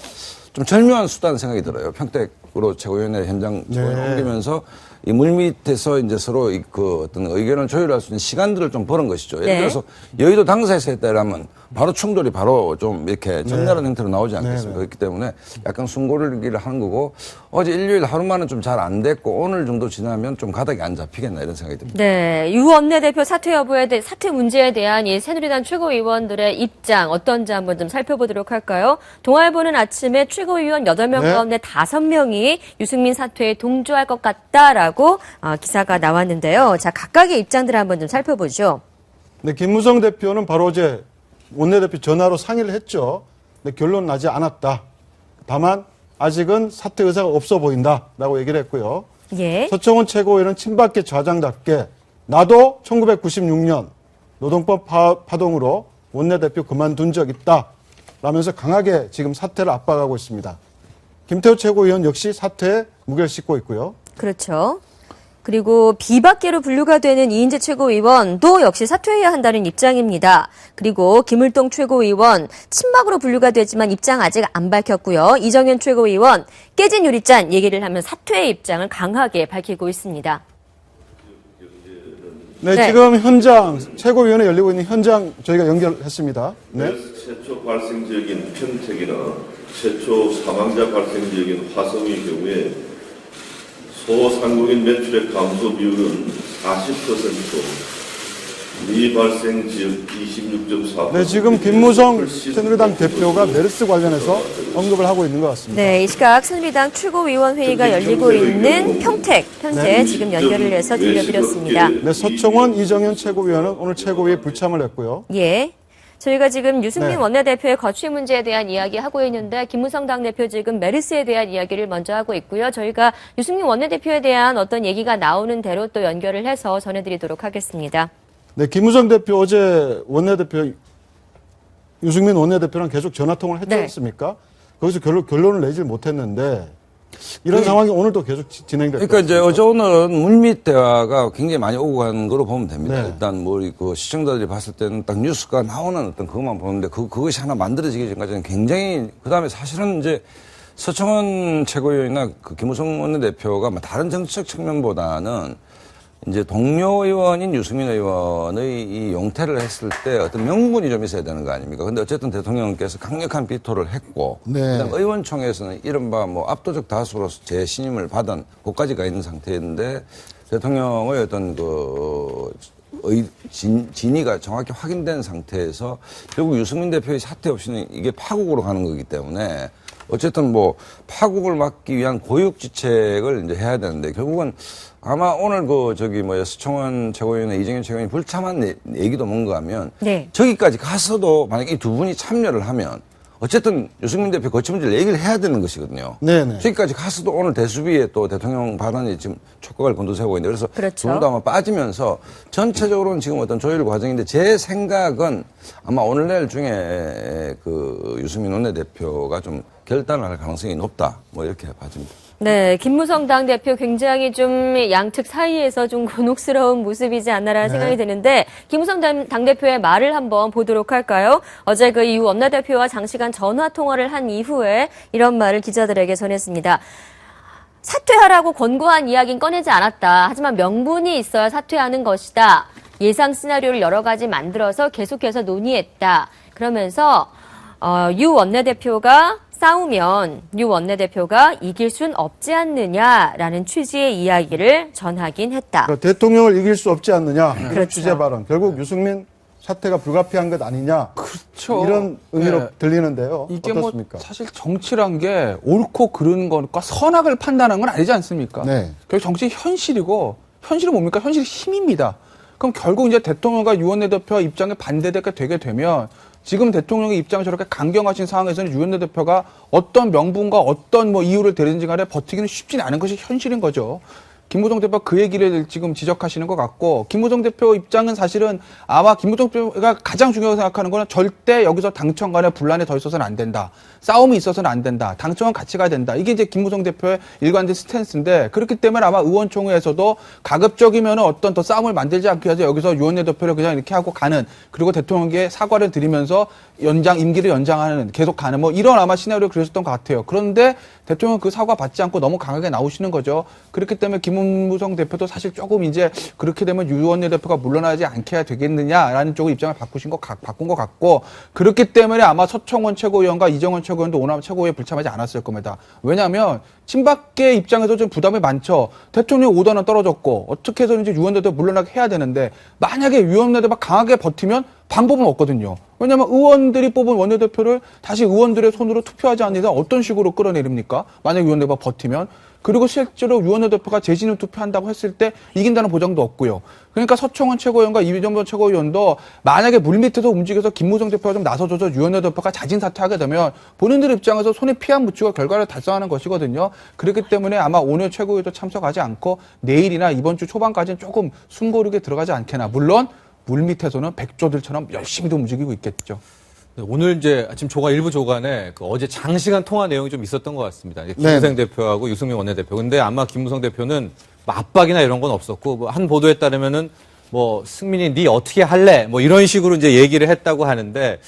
좀 절묘한 수단 생각이 들어요. 평택으로 최고위원회 현장 옮기면서 이 물밑에서 이제 서로 어떤 의견을 조율할 수 있는 시간들을 좀 버는 것이죠. 예를 들어서 여의도 당사에서 했다라면 바로 충돌이 바로 좀 이렇게 적나라한 형태로 나오지 않겠습니까? 네. 그렇기 때문에 약간 숨고르기를 하는 거고 어제 일요일 하루만은 좀 잘 안 됐고 오늘 정도 지나면 좀 가닥이 안 잡히겠나 이런 생각이 듭니다. 네, 유 원내대표 사퇴 사퇴 문제에 대한 이 새누리당 최고위원들의 입장 어떤지 한번 좀 살펴보도록 할까요? 동아일보는 아침에 최고위원 8명 네. 가운데 5명이 유승민 사퇴에 동조할 것 같다라고 기사가 나왔는데요. 자, 각각의 입장들을 한번 좀 살펴보죠. 네, 김무성 대표는 바로 어제 원내대표 전화로 상의를 했죠. 근데 결론 나지 않았다. 다만 아직은 사퇴 의사가 없어 보인다라고 얘기를 했고요. 예. 서청원 최고위원은 친박계 좌장답게 나도 1996년 노동법 파동으로 원내대표 그만둔 적 있다 라면서 강하게 지금 사퇴를 압박하고 있습니다. 김태우 최고위원 역시 사퇴에 무게를 싣고 있고요. 그렇죠. 그리고 비박계로 분류가 되는 이인재 최고위원도 역시 사퇴해야 한다는 입장입니다. 그리고 김을동 최고위원 친박으로 분류가 되지만 입장 아직 안 밝혔고요. 이정현 최고위원 깨진 유리잔 얘기를 하면 사퇴의 입장을 강하게 밝히고 있습니다. 네, 네. 지금 현장 최고위원회 열리고 있는 현장 저희가 연결했습니다. 네. 최초 발생 지역인 평택이나 최초 사망자 발생 지역인 화성의 경우에 소상공인 매출액 감소 비율은 40%, 미발생 지역 26.4%. 네, 지금 김무성 새누리당 대표가 메르스 관련해서 언급을 하고 있는 것 같습니다. 네, 이 시각 새누리당 최고위원회의가 열리고 있는 평택 현재 지금 연결을 해서 들려드렸습니다. 네, 서청원, 이정현 최고위원은 오늘 최고위에 불참을 했고요. 예. 저희가 지금 유승민 네. 원내대표의 거취 문제에 대한 이야기 하고 있는데 김무성 당대표 지금 메르스에 대한 이야기를 먼저 하고 있고요. 저희가 유승민 원내대표에 대한 어떤 얘기가 나오는 대로 또 연결을 해서 전해드리도록 하겠습니다. 네, 김무성 대표 어제 원내대표 유승민 원내대표랑 계속 전화통화를 했지 네. 않습니까? 거기서 결론을 내질 못했는데 이런 상황이 오늘도 계속 진행될 것 그러니까 이제 같습니다. 어제 오늘은 물밑 대화가 굉장히 많이 오고 가는 거로 보면 됩니다. 네. 일단 뭐 그 시청자들이 봤을 때는 딱 뉴스가 나오는 어떤 그것만 보는데 그것이 하나 만들어지기 전까지는 굉장히 그다음에 사실은 이제 서청원 최고위원이나 그 김무성 원내대표가 뭐 다른 정치적 측면보다는 이제 동료 의원인 유승민 의원의 이 용퇴를 했을 때 어떤 명분이 좀 있어야 되는 거 아닙니까? 근데 어쨌든 대통령께서 강력한 비토를 했고, 네. 그다음 의원총회에서는 이른바 뭐 압도적 다수로서 재신임을 받은 곳까지 가 있는 상태인데 대통령의 어떤 진위가 정확히 확인된 상태에서 결국 유승민 대표의 사퇴 없이는 이게 파국으로 가는 거기 때문에 어쨌든 뭐 파국을 막기 위한 고육지책을 이제 해야 되는데 결국은 아마 오늘 서청원 최고위원의 이정현 최고위원이 불참한 얘기도 뭔가 하면 네. 저기까지 가서도 만약에 이 두 분이 참여를 하면 어쨌든 유승민 대표 거취 문제를 얘기를 해야 되는 것이거든요. 네네. 저기까지 가서도 오늘 대수비에 또 대통령 발언이 지금 촉각을 곤두세우고 있는데 그래서 그렇죠. 두 분 다 아마 빠지면서 전체적으로는 지금 어떤 조율 과정인데 제 생각은 아마 오늘 내일 중에 그 유승민 원내대표가 좀 결단을 할 가능성이 높다. 뭐 이렇게 봐집니다. 네, 김무성 당대표 굉장히 좀 양측 사이에서 좀 곤혹스러운 모습이지 않나라는 생각이 드는데 김무성 당대표의 말을 한번 보도록 할까요? 어제 그 이후 원내대표와 장시간 전화 통화를 한 이후에 이런 말을 기자들에게 전했습니다. 사퇴하라고 권고한 이야기는 꺼내지 않았다. 하지만 명분이 있어야 사퇴하는 것이다. 예상 시나리오를 여러 가지 만들어서 계속해서 논의했다. 그러면서 유 원내대표가 싸우면 유 원내대표가 이길 순 없지 않느냐라는 취지의 이야기를 전하긴 했다. 그러니까 대통령을 이길 수 없지 않느냐 이런 그렇죠. 취재 발언. 결국 유승민 사퇴가 불가피한 것 아니냐. 그렇죠. 이런 의미로 네. 들리는데요. 이게 어떻습니까? 뭐 사실 정치란 게 옳고 그르는 것과 선악을 판단하는 건 아니지 않습니까? 네. 결국 정치 현실이고 현실은 뭡니까? 현실이 힘입니다. 그럼 결국 이제 대통령과 유 원내대표와 입장에 반대되게 되게 되면 지금 대통령의 입장을 저렇게 강경하신 상황에서는 유 원내대표가 어떤 명분과 어떤 뭐 이유를 대든지 간에 버티기는 쉽지는 않은 것이 현실인 거죠. 김무성 대표가 그 얘기를 지금 지적하시는 것 같고 김무성 대표 입장은 사실은 아마 김무성 대표가 가장 중요하게 생각하는 거는 절대 여기서 당청 간의 분란이 더 있어서는 안 된다. 싸움이 있어서는 안 된다. 당청은 같이 가야 된다. 이게 이제 김무성 대표의 일관된 스탠스인데 그렇기 때문에 아마 의원총회에서도 가급적이면 어떤 더 싸움을 만들지 않기 위해서 여기서 유 원내대표를 그냥 이렇게 하고 가는 그리고 대통령에게 사과를 드리면서 임기를 연장하는 계속 가는 뭐 이런 아마 시나리오를 그렸었던 것 같아요. 그런데 대통령은 그 사과 받지 않고 너무 강하게 나오시는 거죠. 그렇기 때문에 김무성 대표도 사실 조금 이제 그렇게 되면 유 원내대표가 물러나지 않게 해야 되겠느냐라는 쪽으로 입장을 바꾼 것 같고, 그렇기 때문에 아마 서청원 최고위원과 이정원 최고위원도 오늘 최고위에 불참하지 않았을 겁니다. 왜냐하면 친박계 입장에서 좀 부담이 많죠. 대통령 5단은 떨어졌고 어떻게 해서든지 유 원내대표 물러나게 해야 되는데, 만약에 유 원내대표가 강하게 버티면 방법은 없거든요. 왜냐하면 의원들이 뽑은 원내대표를 다시 의원들의 손으로 투표하지 않는 이상 어떤 식으로 끌어내립니까? 만약 유 원내대표가 버티면. 그리고 실제로 유 원내대표가 재진을 투표한다고 했을 때 이긴다는 보장도 없고요. 그러니까 서청원 최고위원과 이정원 최고위원도 만약에 물밑에서 움직여서 김무성 대표가 좀 나서줘서 유 원내대표가 자진 사퇴하게 되면 본인들 입장에서 손에 피 안 묻히고 결과를 달성하는 것이거든요. 그렇기 때문에 아마 오늘 최고위도 참석하지 않고 내일이나 이번 주 초반까지는 조금 숨고르게 들어가지 않겠나. 물론 물밑에서는 백조들처럼 열심히도 움직이고 있겠죠. 오늘 이제 아침 일부 조간에 어제 장시간 통화 내용이 좀 있었던 것 같습니다. 김무성 대표하고 유승민 원내대표. 근데 아마 김무성 대표는 압박이나 이런 건 없었고, 한 보도에 따르면은 승민이 네 어떻게 할래? 이런 식으로 이제 얘기를 했다고 하는데,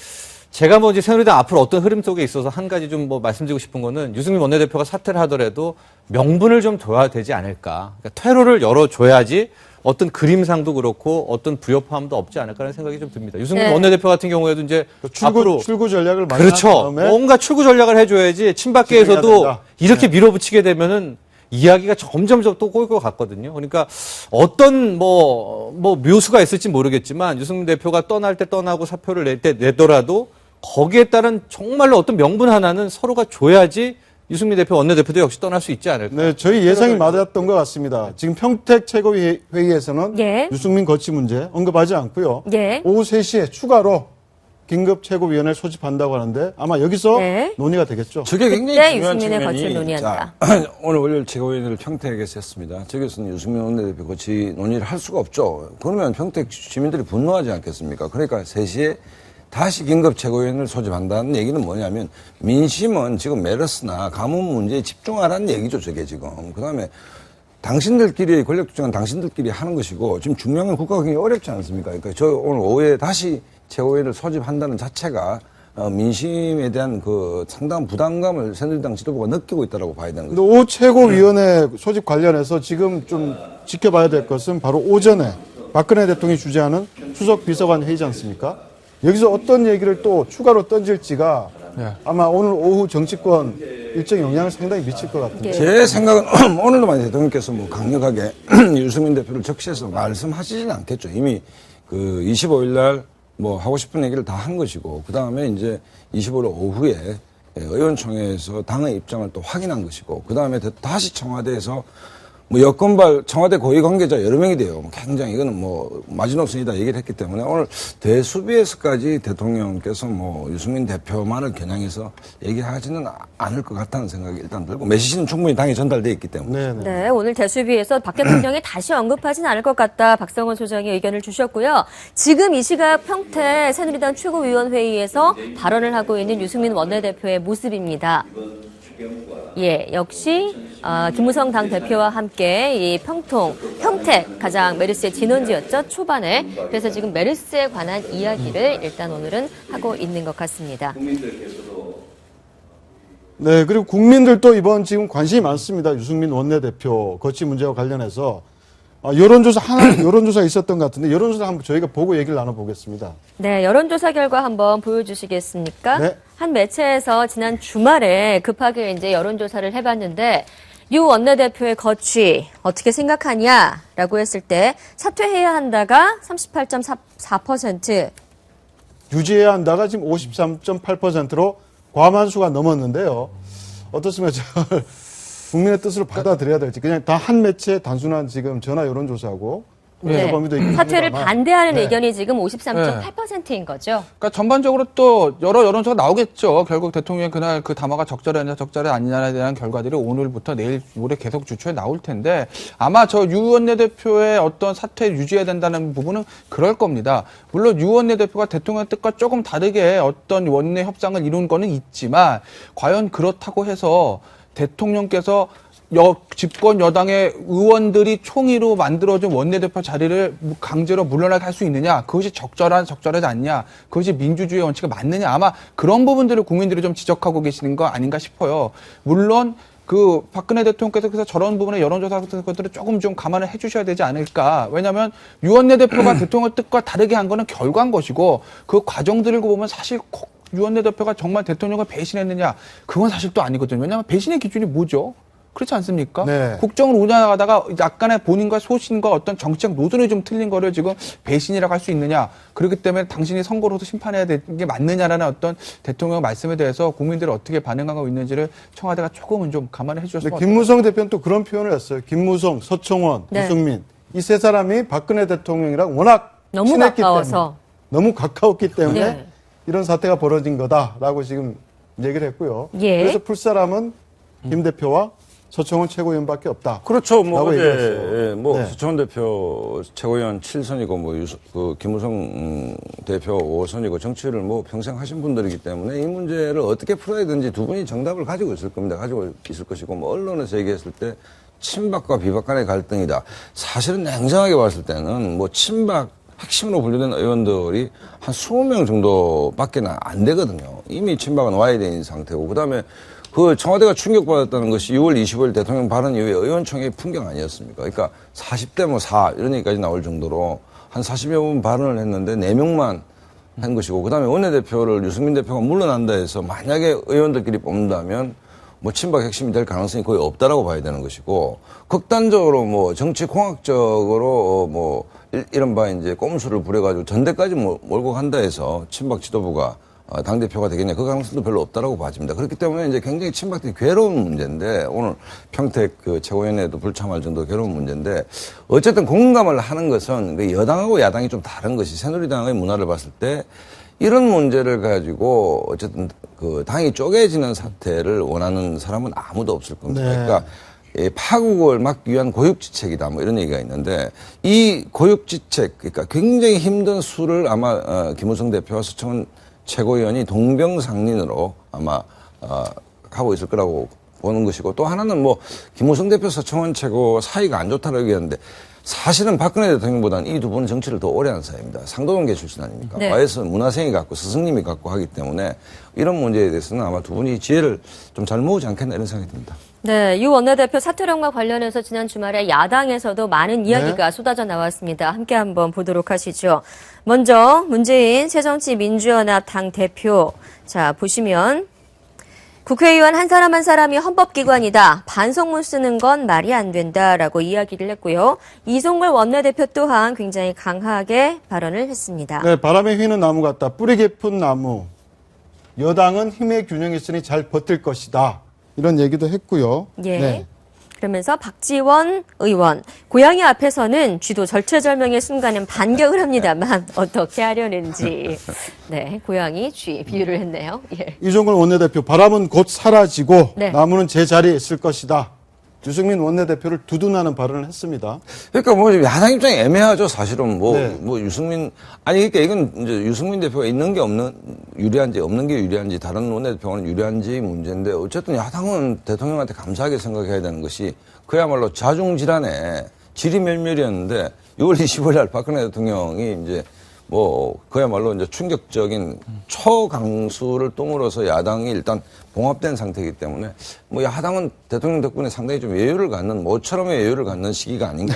제가 이제 새누리당 앞으로 어떤 흐름 속에 있어서 한 가지 좀 말씀드리고 싶은 거는, 유승민 원내대표가 사퇴를 하더라도 명분을 좀 둬야 되지 않을까. 그러니까 퇴로를 열어줘야지 어떤 그림상도 그렇고 어떤 불협화음도 없지 않을까라는 생각이 좀 듭니다. 유승민 원내대표 같은 경우에도 이제 앞으로 출구 전략을 많이 그렇죠. 한 다음에 뭔가 출구 전략을 해줘야지 친박계에서도 이렇게 밀어붙이게 되면은 이야기가 점점 또 꼬일 것 같거든요. 그러니까 어떤 묘수가 있을지 모르겠지만 유승민 대표가 떠날 때 떠나고 사표를 낼 때 내더라도 거기에 따른 정말로 어떤 명분 하나는 서로가 줘야지 유승민 대표 원내대표도 역시 떠날 수 있지 않을까. 네, 저희 예상이 맞았던 것 같습니다. 지금 평택 최고회의에서는 유승민 거취 문제 언급하지 않고요. 오후 3시에 추가로 긴급 최고위원회를 소집한다고 하는데 아마 여기서 논의가 되겠죠. 저게 굉장히 중요한 유승민의 거취를 측면이 논의한다. 오늘 월요일 최고위원회를 평택에서 했습니다. 저기서는 유승민 원내대표 거취 논의를 할 수가 없죠. 그러면 평택 시민들이 분노하지 않겠습니까? 그러니까 3시에 다시 긴급 최고위원을 소집한다는 얘기는 뭐냐면 민심은 지금 메르스나 가뭄 문제에 집중하라는 얘기죠. 저게 지금. 그다음에 당신들끼리 권력 투쟁은 당신들끼리 하는 것이고 지금 중요한 건 국가가 굉장히 어렵지 않습니까? 그러니까 저 오늘 오후에 다시 최고위원을 소집한다는 자체가 민심에 대한 상당한 부담감을 새누리당 지도부가 느끼고 있다고 봐야 되는 거죠. 근데 오 최고위원회 소집 관련해서 지금 좀 지켜봐야 될 것은 바로 오전에 박근혜 대통령이 주재하는 수석 비서관 회의지 않습니까? 여기서 어떤 얘기를 또 추가로 던질지가 아마 오늘 오후 정치권 일정 영향을 상당히 미칠 것 같은데. 제 생각은 오늘도 만약 대통령께서 강력하게 유승민 대표를 적시해서 말씀하시지는 않겠죠. 이미 25일 날 하고 싶은 얘기를 다 한 것이고, 그 다음에 이제 25일 오후에 의원총회에서 당의 입장을 또 확인한 것이고, 그 다음에 다시 청와대에서 여권발 청와대 고위 관계자 여러 명이 돼요. 굉장히 이거는 마지노선이다 얘기를 했기 때문에 오늘 대수비에서까지 대통령께서 유승민 대표만을 겨냥해서 얘기하지는 않을 것 같다는 생각이 일단 들고, 메시지는 충분히 당에 전달돼 있기 때문에. 네, 오늘 대수비에서 박 대통령이 다시 언급하진 않을 것 같다. 박성원 소장이 의견을 주셨고요. 지금 이 시각 평택 새누리당 최고위원회의에서 발언을 하고 있는 유승민 원내대표의 모습입니다. 역시 김무성 당대표와 함께 이 평택 가장 메르스의 진원지였죠, 초반에. 그래서 지금 메르스에 관한 이야기를 일단 오늘은 하고 있는 것 같습니다. 네, 그리고 국민들도 이번 지금 관심이 많습니다. 유승민 원내대표 거취 문제와 관련해서 여론조사 있었던 것 같은데 여론조사 한번 저희가 보고 얘기를 나눠보겠습니다. 네, 여론조사 결과 한번 보여주시겠습니까? 네. 한 매체에서 지난 주말에 급하게 이제 여론조사를 해봤는데 유 원내대표의 거취 어떻게 생각하냐라고 했을 때 사퇴해야 한다가 38.4%. 유지해야 한다가 지금 53.8%로 과반수가 넘었는데요. 어떻습니까? 국민의 뜻으로 받아들여야 될지. 그냥 다 한 매체 단순한 지금 전화 여론조사고. 범위도 있긴 사퇴를 합니다만. 반대하는 의견이 지금 53.8%인 거죠. 그러니까 전반적으로 또 여러 여론조사가 나오겠죠. 결국 대통령 그날 그 담화가 적절하냐 적절히 아니냐에 대한 결과들이 오늘부터 내일 모레 계속 주초에 나올 텐데 아마 저 유 원내대표의 어떤 사퇴를 유지해야 된다는 부분은 그럴 겁니다. 물론 유 원내대표가 대통령 뜻과 조금 다르게 어떤 원내 협상을 이룬 거는 있지만 과연 그렇다고 해서 대통령께서 집권 여당의 의원들이 총의로 만들어준 원내대표 자리를 강제로 물러나게 할 수 있느냐, 그것이 적절하지 않냐, 그것이 민주주의 원칙에 맞느냐, 아마 그런 부분들을 국민들이 좀 지적하고 계시는 거 아닌가 싶어요. 물론 그 박근혜 대통령께서 그래서 저런 부분에 여론조사 같은 것들을 조금 좀 감안을 해주셔야 되지 않을까. 왜냐하면 유원내 대표가 대통령 뜻과 다르게 한 거는 결과인 것이고 그 과정들을 보면 사실 유원내 대표가 정말 대통령을 배신했느냐 그건 사실 또 아니거든요. 왜냐하면 배신의 기준이 뭐죠? 그렇지 않습니까? 네. 국정을 운영하다가 약간의 본인과 소신과 어떤 정치적 노선이 좀 틀린 거를 지금 배신이라고 할 수 있느냐. 그렇기 때문에 당신이 선거로서 심판해야 되는 게 맞느냐라는 어떤 대통령 말씀에 대해서 국민들이 어떻게 반응하고 있는지를 청와대가 조금은 좀 감안해 주셨으면 근데 김무성 대표는 또 그런 표현을 했어요. 김무성, 서청원, 네. 유승민 이 세 사람이 박근혜 대통령이랑 워낙 너무 친했기 가까워서. 때문에, 너무 가까웠기 때문에 네. 이런 사태가 벌어진 거다라고 지금 얘기를 했고요. 예. 그래서 풀 사람은 김 대표와 서청원 최고위원밖에 없다. 그렇죠. 뭐 라고 어제 얘기했어요. 뭐 네. 서청원 대표 최고위원 7선이고 뭐 그 김무성 대표 5선이고 정치를 뭐 평생 하신 분들이기 때문에 이 문제를 어떻게 풀어야 되는지 두 분이 정답을 가지고 있을 겁니다. 가지고 있을 것이고 뭐 언론에서 얘기했을 때 친박과 비박 간의 갈등이다. 사실은 냉정하게 봤을 때는 뭐 친박 핵심으로 분류된 의원들이 한 20명 정도밖에 안 되거든요. 이미 친박은 와야 되는 상태고 그다음에 그 청와대가 충격받았다는 것이 6월 25일 대통령 발언 이후에 의원총회 풍경 아니었습니까? 그러니까 40대 뭐 4 이런 얘기까지 나올 정도로 한 40여 분 발언을 했는데 4명만 한 것이고 그다음에 원내대표를 유승민 대표가 물러난다 해서 만약에 의원들끼리 뽑는다면 뭐 친박 핵심이 될 가능성이 거의 없다라고 봐야 되는 것이고 극단적으로 뭐 정치 공학적으로 뭐 이른바 이제 꼼수를 부려가지고 전대까지 몰고 간다 해서 친박 지도부가 당대표가 되겠냐 그 가능성도 별로 없다라고 봐집니다. 그렇기 때문에 이제 굉장히 친박들이 괴로운 문제인데 오늘 평택 그 최고위원회도 불참할 정도로 괴로운 문제인데 어쨌든 공감을 하는 것은 그 여당하고 야당이 좀 다른 것이 새누리당의 문화를 봤을 때 이런 문제를 가지고 어쨌든 그 당이 쪼개지는 사태를 원하는 사람은 아무도 없을 겁니다. 네. 그러니까 파국을 막기 위한 고육지책이다 뭐 이런 얘기가 있는데 이 고육지책 그러니까 굉장히 힘든 수를 아마 김무성 대표와 서청원 최고위원이 동병상련으로 아마 하고 있을 거라고 보는 것이고 또 하나는 뭐 김무성 대표 서청원 최고 사이가 안 좋다고 얘기하는데 사실은 박근혜 대통령보다는 이 두 분은 정치를 더 오래 한 사이입니다. 상도동계 출신 아닙니까? 네. 와이에서 문화생이 갖고 스승님이 갖고 하기 때문에 이런 문제에 대해서는 아마 두 분이 지혜를 좀 잘 모으지 않겠나 이런 생각이 듭니다. 네, 유 원내대표 사퇴론과 관련해서 지난 주말에 야당에서도 많은 이야기가 쏟아져 나왔습니다. 함께 한번 보도록 하시죠. 먼저 문재인 새정치민주연합 당대표. 자, 보시면 국회의원 한 사람 한 사람이 헌법기관이다. 반성문 쓰는 건 말이 안 된다라고 이야기를 했고요. 이송걸 원내대표 또한 굉장히 강하게 발언을 했습니다. 네, 바람에 휘는 나무 같다. 뿌리 깊은 나무. 여당은 힘의 균형이 있으니 잘 버틸 것이다. 이런 얘기도 했고요. 예. 네. 그러면서 박지원 의원, 고양이 앞에서는 쥐도 절체절명의 순간엔 반격을 합니다만 어떻게 하려는지. 네, 고양이, 쥐 비유를 했네요. 예. 이종걸 원내대표, 바람은 곧 사라지고 네. 나무는 제자리에 있을 것이다. 유승민 원내대표를 두둔하는 발언을 했습니다. 그러니까 뭐 야당 입장이 애매하죠. 사실은 뭐 네. 유승민 아니 그러니까 이건 이제 유승민 대표가 있는 게 없는 유리한지 없는 게 유리한지 다른 원내대표는 유리한지 문제인데 어쨌든 야당은 대통령한테 감사하게 생각해야 되는 것이 그야말로 자중질환에 지리멸멸이었는데 6월 25일 날 박근혜 대통령이 이제 뭐 그야말로 이제 충격적인 초강수를 똥으로서 야당이 일단 봉합된 상태이기 때문에 뭐 야당은 대통령 덕분에 상당히 좀 여유를 갖는 모처럼의 여유를 갖는 시기가 아닌가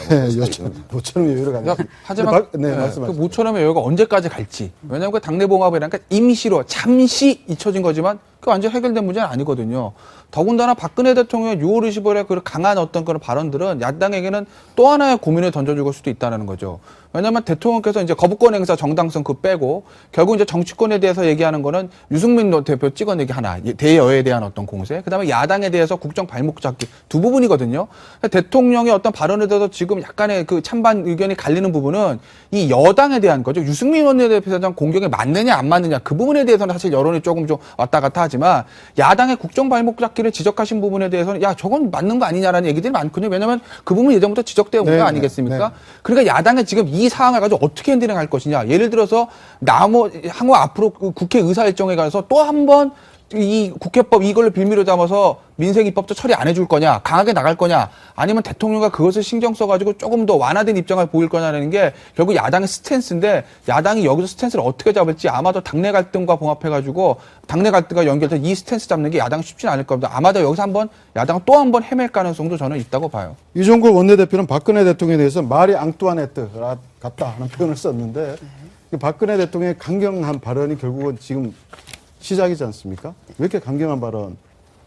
모처럼 여유를 갖는. 하지만 네, 그 말씀하세요. 모처럼의 여유가 언제까지 갈지. 왜냐하면 그 당내 봉합이라니까 임시로 잠시 잊혀진 거지만 그 완전 해결된 문제는 아니거든요. 더군다나 박근혜 대통령 6월 25일에 그 강한 어떤 그런 발언들은 야당에게는 또 하나의 고민을 던져줄 수도 있다는 거죠. 왜냐하면 대통령께서 이제 거부권 행사 정당성 그 빼고 결국 이제 정치권에 대해서 얘기하는 거는 유승민 대표 찍어내기 하나, 대여에 대한 어떤 공세, 그다음에 야당에 대해서 국정 발목 잡기 두 부분이거든요. 대통령의 어떤 발언에 대해서 지금 약간의 그 찬반 의견이 갈리는 부분은 이 여당에 대한 거죠. 유승민 원내대표에 대한 공격이 맞느냐 안 맞느냐 그 부분에 대해서는 사실 여론이 조금 좀 왔다 갔다 하지만 야당의 국정 발목 잡기를 지적하신 부분에 대해서는 야 저건 맞는 거 아니냐라는 얘기들이 많거든요. 왜냐하면 그 부분이 예전부터 지적되어 온 거 아니겠습니까? 네. 그러니까 야당이 지금 이 상황을 가지고 어떻게 핸들링할 것이냐. 예를 들어서 향후 앞으로 국회 의사일정에 가서 또 한 번 이 국회법 이걸로 빌미로 담아서 민생 입법도 처리 안 해줄 거냐, 강하게 나갈 거냐, 아니면 대통령과 그것을 신경 써가지고 조금 더 완화된 입장을 보일 거냐라는 게 결국 야당의 스탠스인데 야당이 여기서 스탠스를 어떻게 잡을지 아마도 당내 갈등과 봉합해가지고 당내 갈등과 연결된 이 스탠스 잡는 게 야당이 쉽지는 않을 겁니다. 아마도 여기서 한번 야당은 또 한 번 헤맬 가능성도 저는 있다고 봐요. 이종걸 원내대표는 박근혜 대통령에 대해서 마리 앙뚜아네트 같다 하는 표현을 썼는데 박근혜 대통령의 강경한 발언이 결국은 지금 시작이지 않습니까? 왜 이렇게 강경한 발언?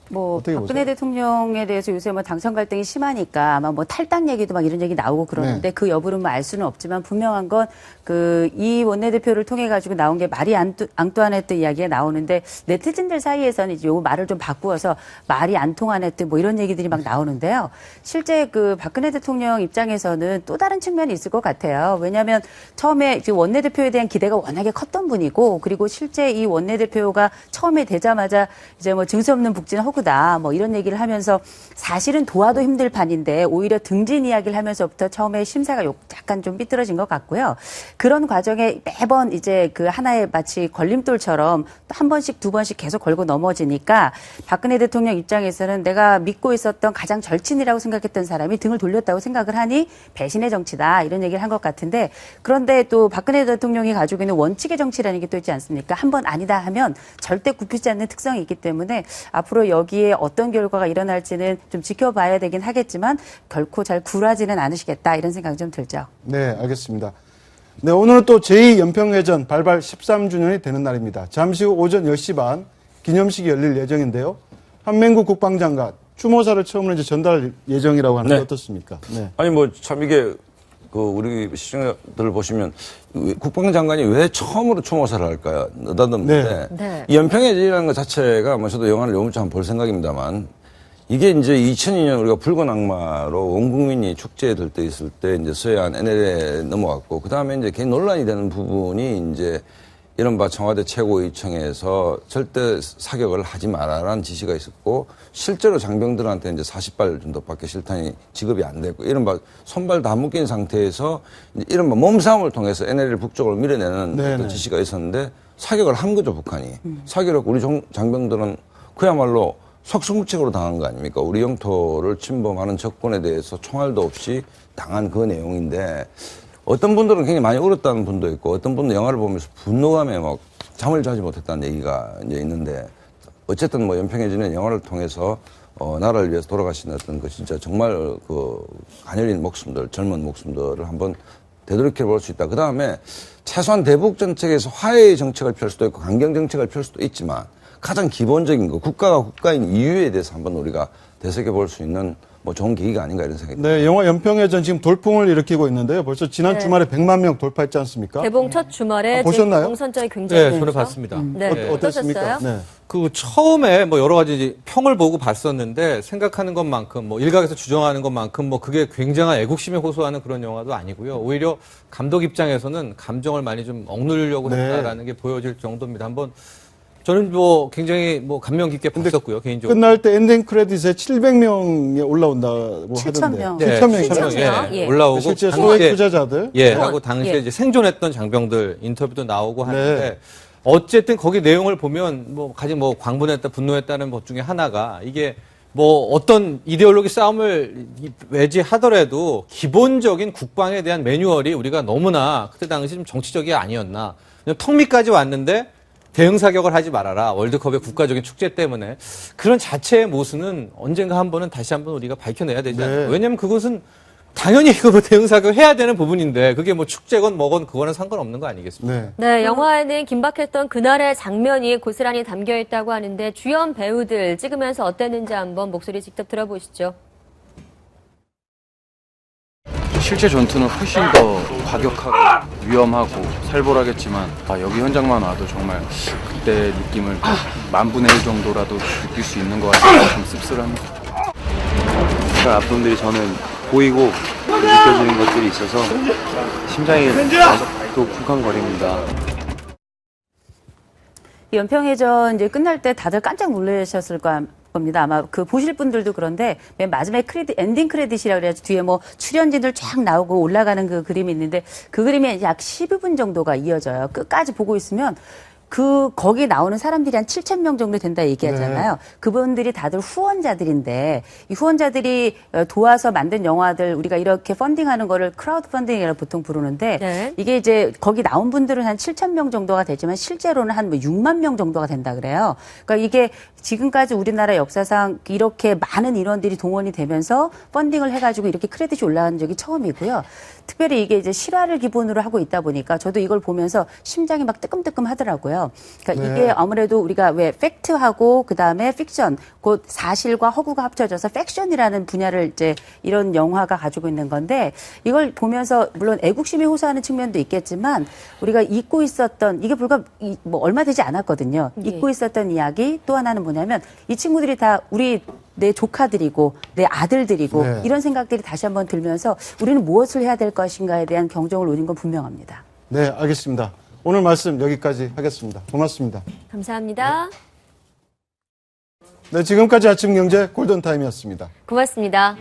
뭐 어떻게 박근혜 보세요? 대통령에 대해서 요새 뭐 당선 갈등이 심하니까 아마 뭐 탈당 얘기도 막 이런 얘기 나오고 그러는데 그 여부는 뭐 알 수는 없지만 분명한 건 그 이 원내대표를 통해 가지고 나온 게 마리 앙뚜아네트 이야기가 나오는데 네티즌들 사이에서는 이제 요 말을 좀 바꾸어서 말이 안 통하네트 뭐 이런 얘기들이 막 나오는데요. 실제 그 박근혜 대통령 입장에서는 또 다른 측면이 있을 것 같아요. 왜냐하면 처음에 지금 원내대표에 대한 기대가 워낙에 컸던 분이고 그리고 실제 이 원내대표가 처음에 되자마자 이제 뭐 증세 없는 북진 허구다 뭐 이런 얘기를 하면서 사실은 도와도 힘들 판인데 오히려 등진 이야기를 하면서부터 처음에 심사가 약간 좀 삐뚤어진 것 같고요. 그런 과정에 매번 이제 그 하나의 마치 걸림돌처럼 한 번씩 두 번씩 계속 걸고 넘어지니까 박근혜 대통령 입장에서는 내가 믿고 있었던 가장 절친이라고 생각했던 사람이 등을 돌렸다고 생각을 하니 배신의 정치다 이런 얘기를 한 것 같은데 그런데 또 박근혜 대통령이 가지고 있는 원칙의 정치라는 게 또 있지 않습니까? 한 번 아니다 하면 절대 굽히지 않는 특성이 있기 때문에 앞으로 여기에 어떤 결과가 일어날지는 좀 지켜봐야 되긴 하겠지만 결코 잘 굴하지는 않으시겠다 이런 생각이 좀 들죠. 네, 알겠습니다. 네, 오늘은 또 제2연평해전 발발 13주년이 되는 날입니다. 잠시 후 오전 10시 반 기념식이 열릴 예정인데요. 한명국 국방장관 추모사를 처음으로 이제 전달 예정이라고 하는데 네. 어떻습니까? 네. 아니 뭐 참 이게 그 우리 시청자들 보시면 국방장관이 왜 처음으로 추모사를 할까요? 느닷없는데 네. 이 연평해전이라는 것 자체가 뭐 저도 영화를 요무치 한번 볼 생각입니다만 이게 이제 2002년 우리가 붉은 악마로 온 국민이 축제에 들떠 있을 때 이제 서해안 NLL에 넘어갔고 그 다음에 이제 굉장히 논란이 되는 부분이 이제 이른바 청와대 최고위청에서 절대 사격을 하지 말아라는 지시가 있었고 실제로 장병들한테 이제 40발 정도밖에 실탄이 지급이 안 됐고 이른바 손발 다 묶인 상태에서 이제 이른바 몸싸움을 통해서 NLL 북쪽으로 밀어내는 어떤 지시가 있었는데 사격을 한 거죠 북한이. 사격을 했고 우리 장병들은 그야말로 속수무책으로 당한 거 아닙니까? 우리 영토를 침범하는 적군에 대해서 총알도 없이 당한 그 내용인데 어떤 분들은 굉장히 많이 울었다는 분도 있고 어떤 분은 영화를 보면서 분노감에 막 잠을 자지 못했다는 얘기가 이제 있는데 어쨌든 뭐 연평해전은 영화를 통해서 나라를 위해서 돌아가신 어떤 그 진짜 정말 그 가녀린 목숨들, 젊은 목숨들을 한번 되돌이켜 볼 수 있다. 그 다음에 최소한 대북 정책에서 화해의 정책을 펼 수도 있고 강경 정책을 펼 수도 있지만 가장 기본적인 거 국가가 국가인 이유에 대해서 한번 우리가 되새겨 볼 수 있는 뭐 좋은 계기가 아닌가 이런 생각이 듭니다. 네, 영화 연평해전 지금 돌풍을 일으키고 있는데요. 벌써 지난 주말에 100만 명 돌파했지 않습니까? 개봉 첫 주말에 보셨나요? 공선장이 굉장히 네, 저는 봤습니다. 네. 어땠습니까? 네. 그 처음에 뭐 여러 가지 이제 평을 보고 봤었는데 생각하는 것만큼 뭐 일각에서 주장하는 것만큼 뭐 그게 굉장한 애국심에 호소하는 그런 영화도 아니고요. 오히려 감독 입장에서는 감정을 많이 좀 억누르려고 했다라는 게 보여질 정도입니다. 한번 저는 뭐 굉장히 뭐 감명 깊게 봤었고요, 개인적으로. 끝날 때 엔딩 크레딧에 700명이 올라온다고 7,000 하던데. 명. 네, 7,000명이 7,000 명. 올라왔어요. 예. 올라오고 실제 당시에 소액 투자자들. 예, 하고 예. 당시에 이제 생존했던 장병들 인터뷰도 나오고 하는데 네. 어쨌든 거기 내용을 보면 뭐 가장 뭐 광분했다, 분노했다는 것 중에 하나가 이게 뭐 어떤 이데올로기 싸움을 외지하더라도 기본적인 국방에 대한 매뉴얼이 우리가 너무나 그때 당시 좀 정치적이 아니었나. 그냥 턱밑까지 왔는데 대응 사격을 하지 말아라. 월드컵의 국가적인 축제 때문에 그런 자체의 모순은 언젠가 한 번은 다시 한번 우리가 밝혀내야 되지 않을까. 왜냐하면 그것은 당연히 그 대응 사격 해야 되는 부분인데 그게 뭐 축제건 뭐건 그거는 상관없는 거 아니겠습니까? 네. 네, 영화에는 긴박했던 그날의 장면이 고스란히 담겨 있다고 하는데 주연 배우들 찍으면서 어땠는지 한번 목소리 직접 들어보시죠. 실제 전투는 훨씬 더 과격하고 위험하고 살벌하겠지만 여기 현장만 와도 정말 그때 느낌을 10,000분의 1 정도라도 느낄 수 있는 것 같아서 참 씁쓸합니다. 그 아픔들이 저는 보이고 느껴지는 것들이 있어서 심장이 아직도 쿵쾅거립니다. 연평해전 이제 끝날 때 다들 깜짝 놀라셨을 겁니다. 아마 그 보실 분들도 그런데 맨 마지막에 엔딩 크레딧이라고 그래가지고 뒤에 뭐 출연진들 쫙 나오고 올라가는 그 그림이 있는데 그 그림이 약 12분 정도가 이어져요. 끝까지 보고 있으면 거기 나오는 사람들이 한 7,000명 정도 된다 얘기하잖아요. 네. 그분들이 다들 후원자들인데 이 후원자들이 도와서 만든 영화들 우리가 이렇게 펀딩하는 거를 크라우드 펀딩이라고 보통 부르는데 네. 이게 이제 거기 나온 분들은 한 7,000명 정도가 되지만 실제로는 한 6만 명 정도가 된다 그래요. 그러니까 이게 지금까지 우리나라 역사상 이렇게 많은 인원들이 동원이 되면서 펀딩을 해가지고 이렇게 크레딧이 올라간 적이 처음이고요. 특별히 이게 이제 실화를 기본으로 하고 있다 보니까 저도 이걸 보면서 심장이 막 뜨끔뜨끔 하더라고요. 그러니까 네. 이게 아무래도 우리가 왜 팩트하고 그다음에 픽션, 곧 사실과 허구가 합쳐져서 팩션이라는 분야를 이제 이런 영화가 가지고 있는 건데 이걸 보면서 물론 애국심이 호소하는 측면도 있겠지만 우리가 잊고 있었던 이게 불과 뭐 얼마 되지 않았거든요. 네. 잊고 있었던 이야기 또 하나는 뭐냐면 이 친구들이 다 내 조카들이고 내 아들들이고 네. 이런 생각들이 다시 한번 들면서 우리는 무엇을 해야 될 것인가에 대한 경종을 울린 건 분명합니다. 네, 알겠습니다. 오늘 말씀 여기까지 하겠습니다. 고맙습니다. 감사합니다. 네, 지금까지 아침 경제 골든타임이었습니다. 고맙습니다.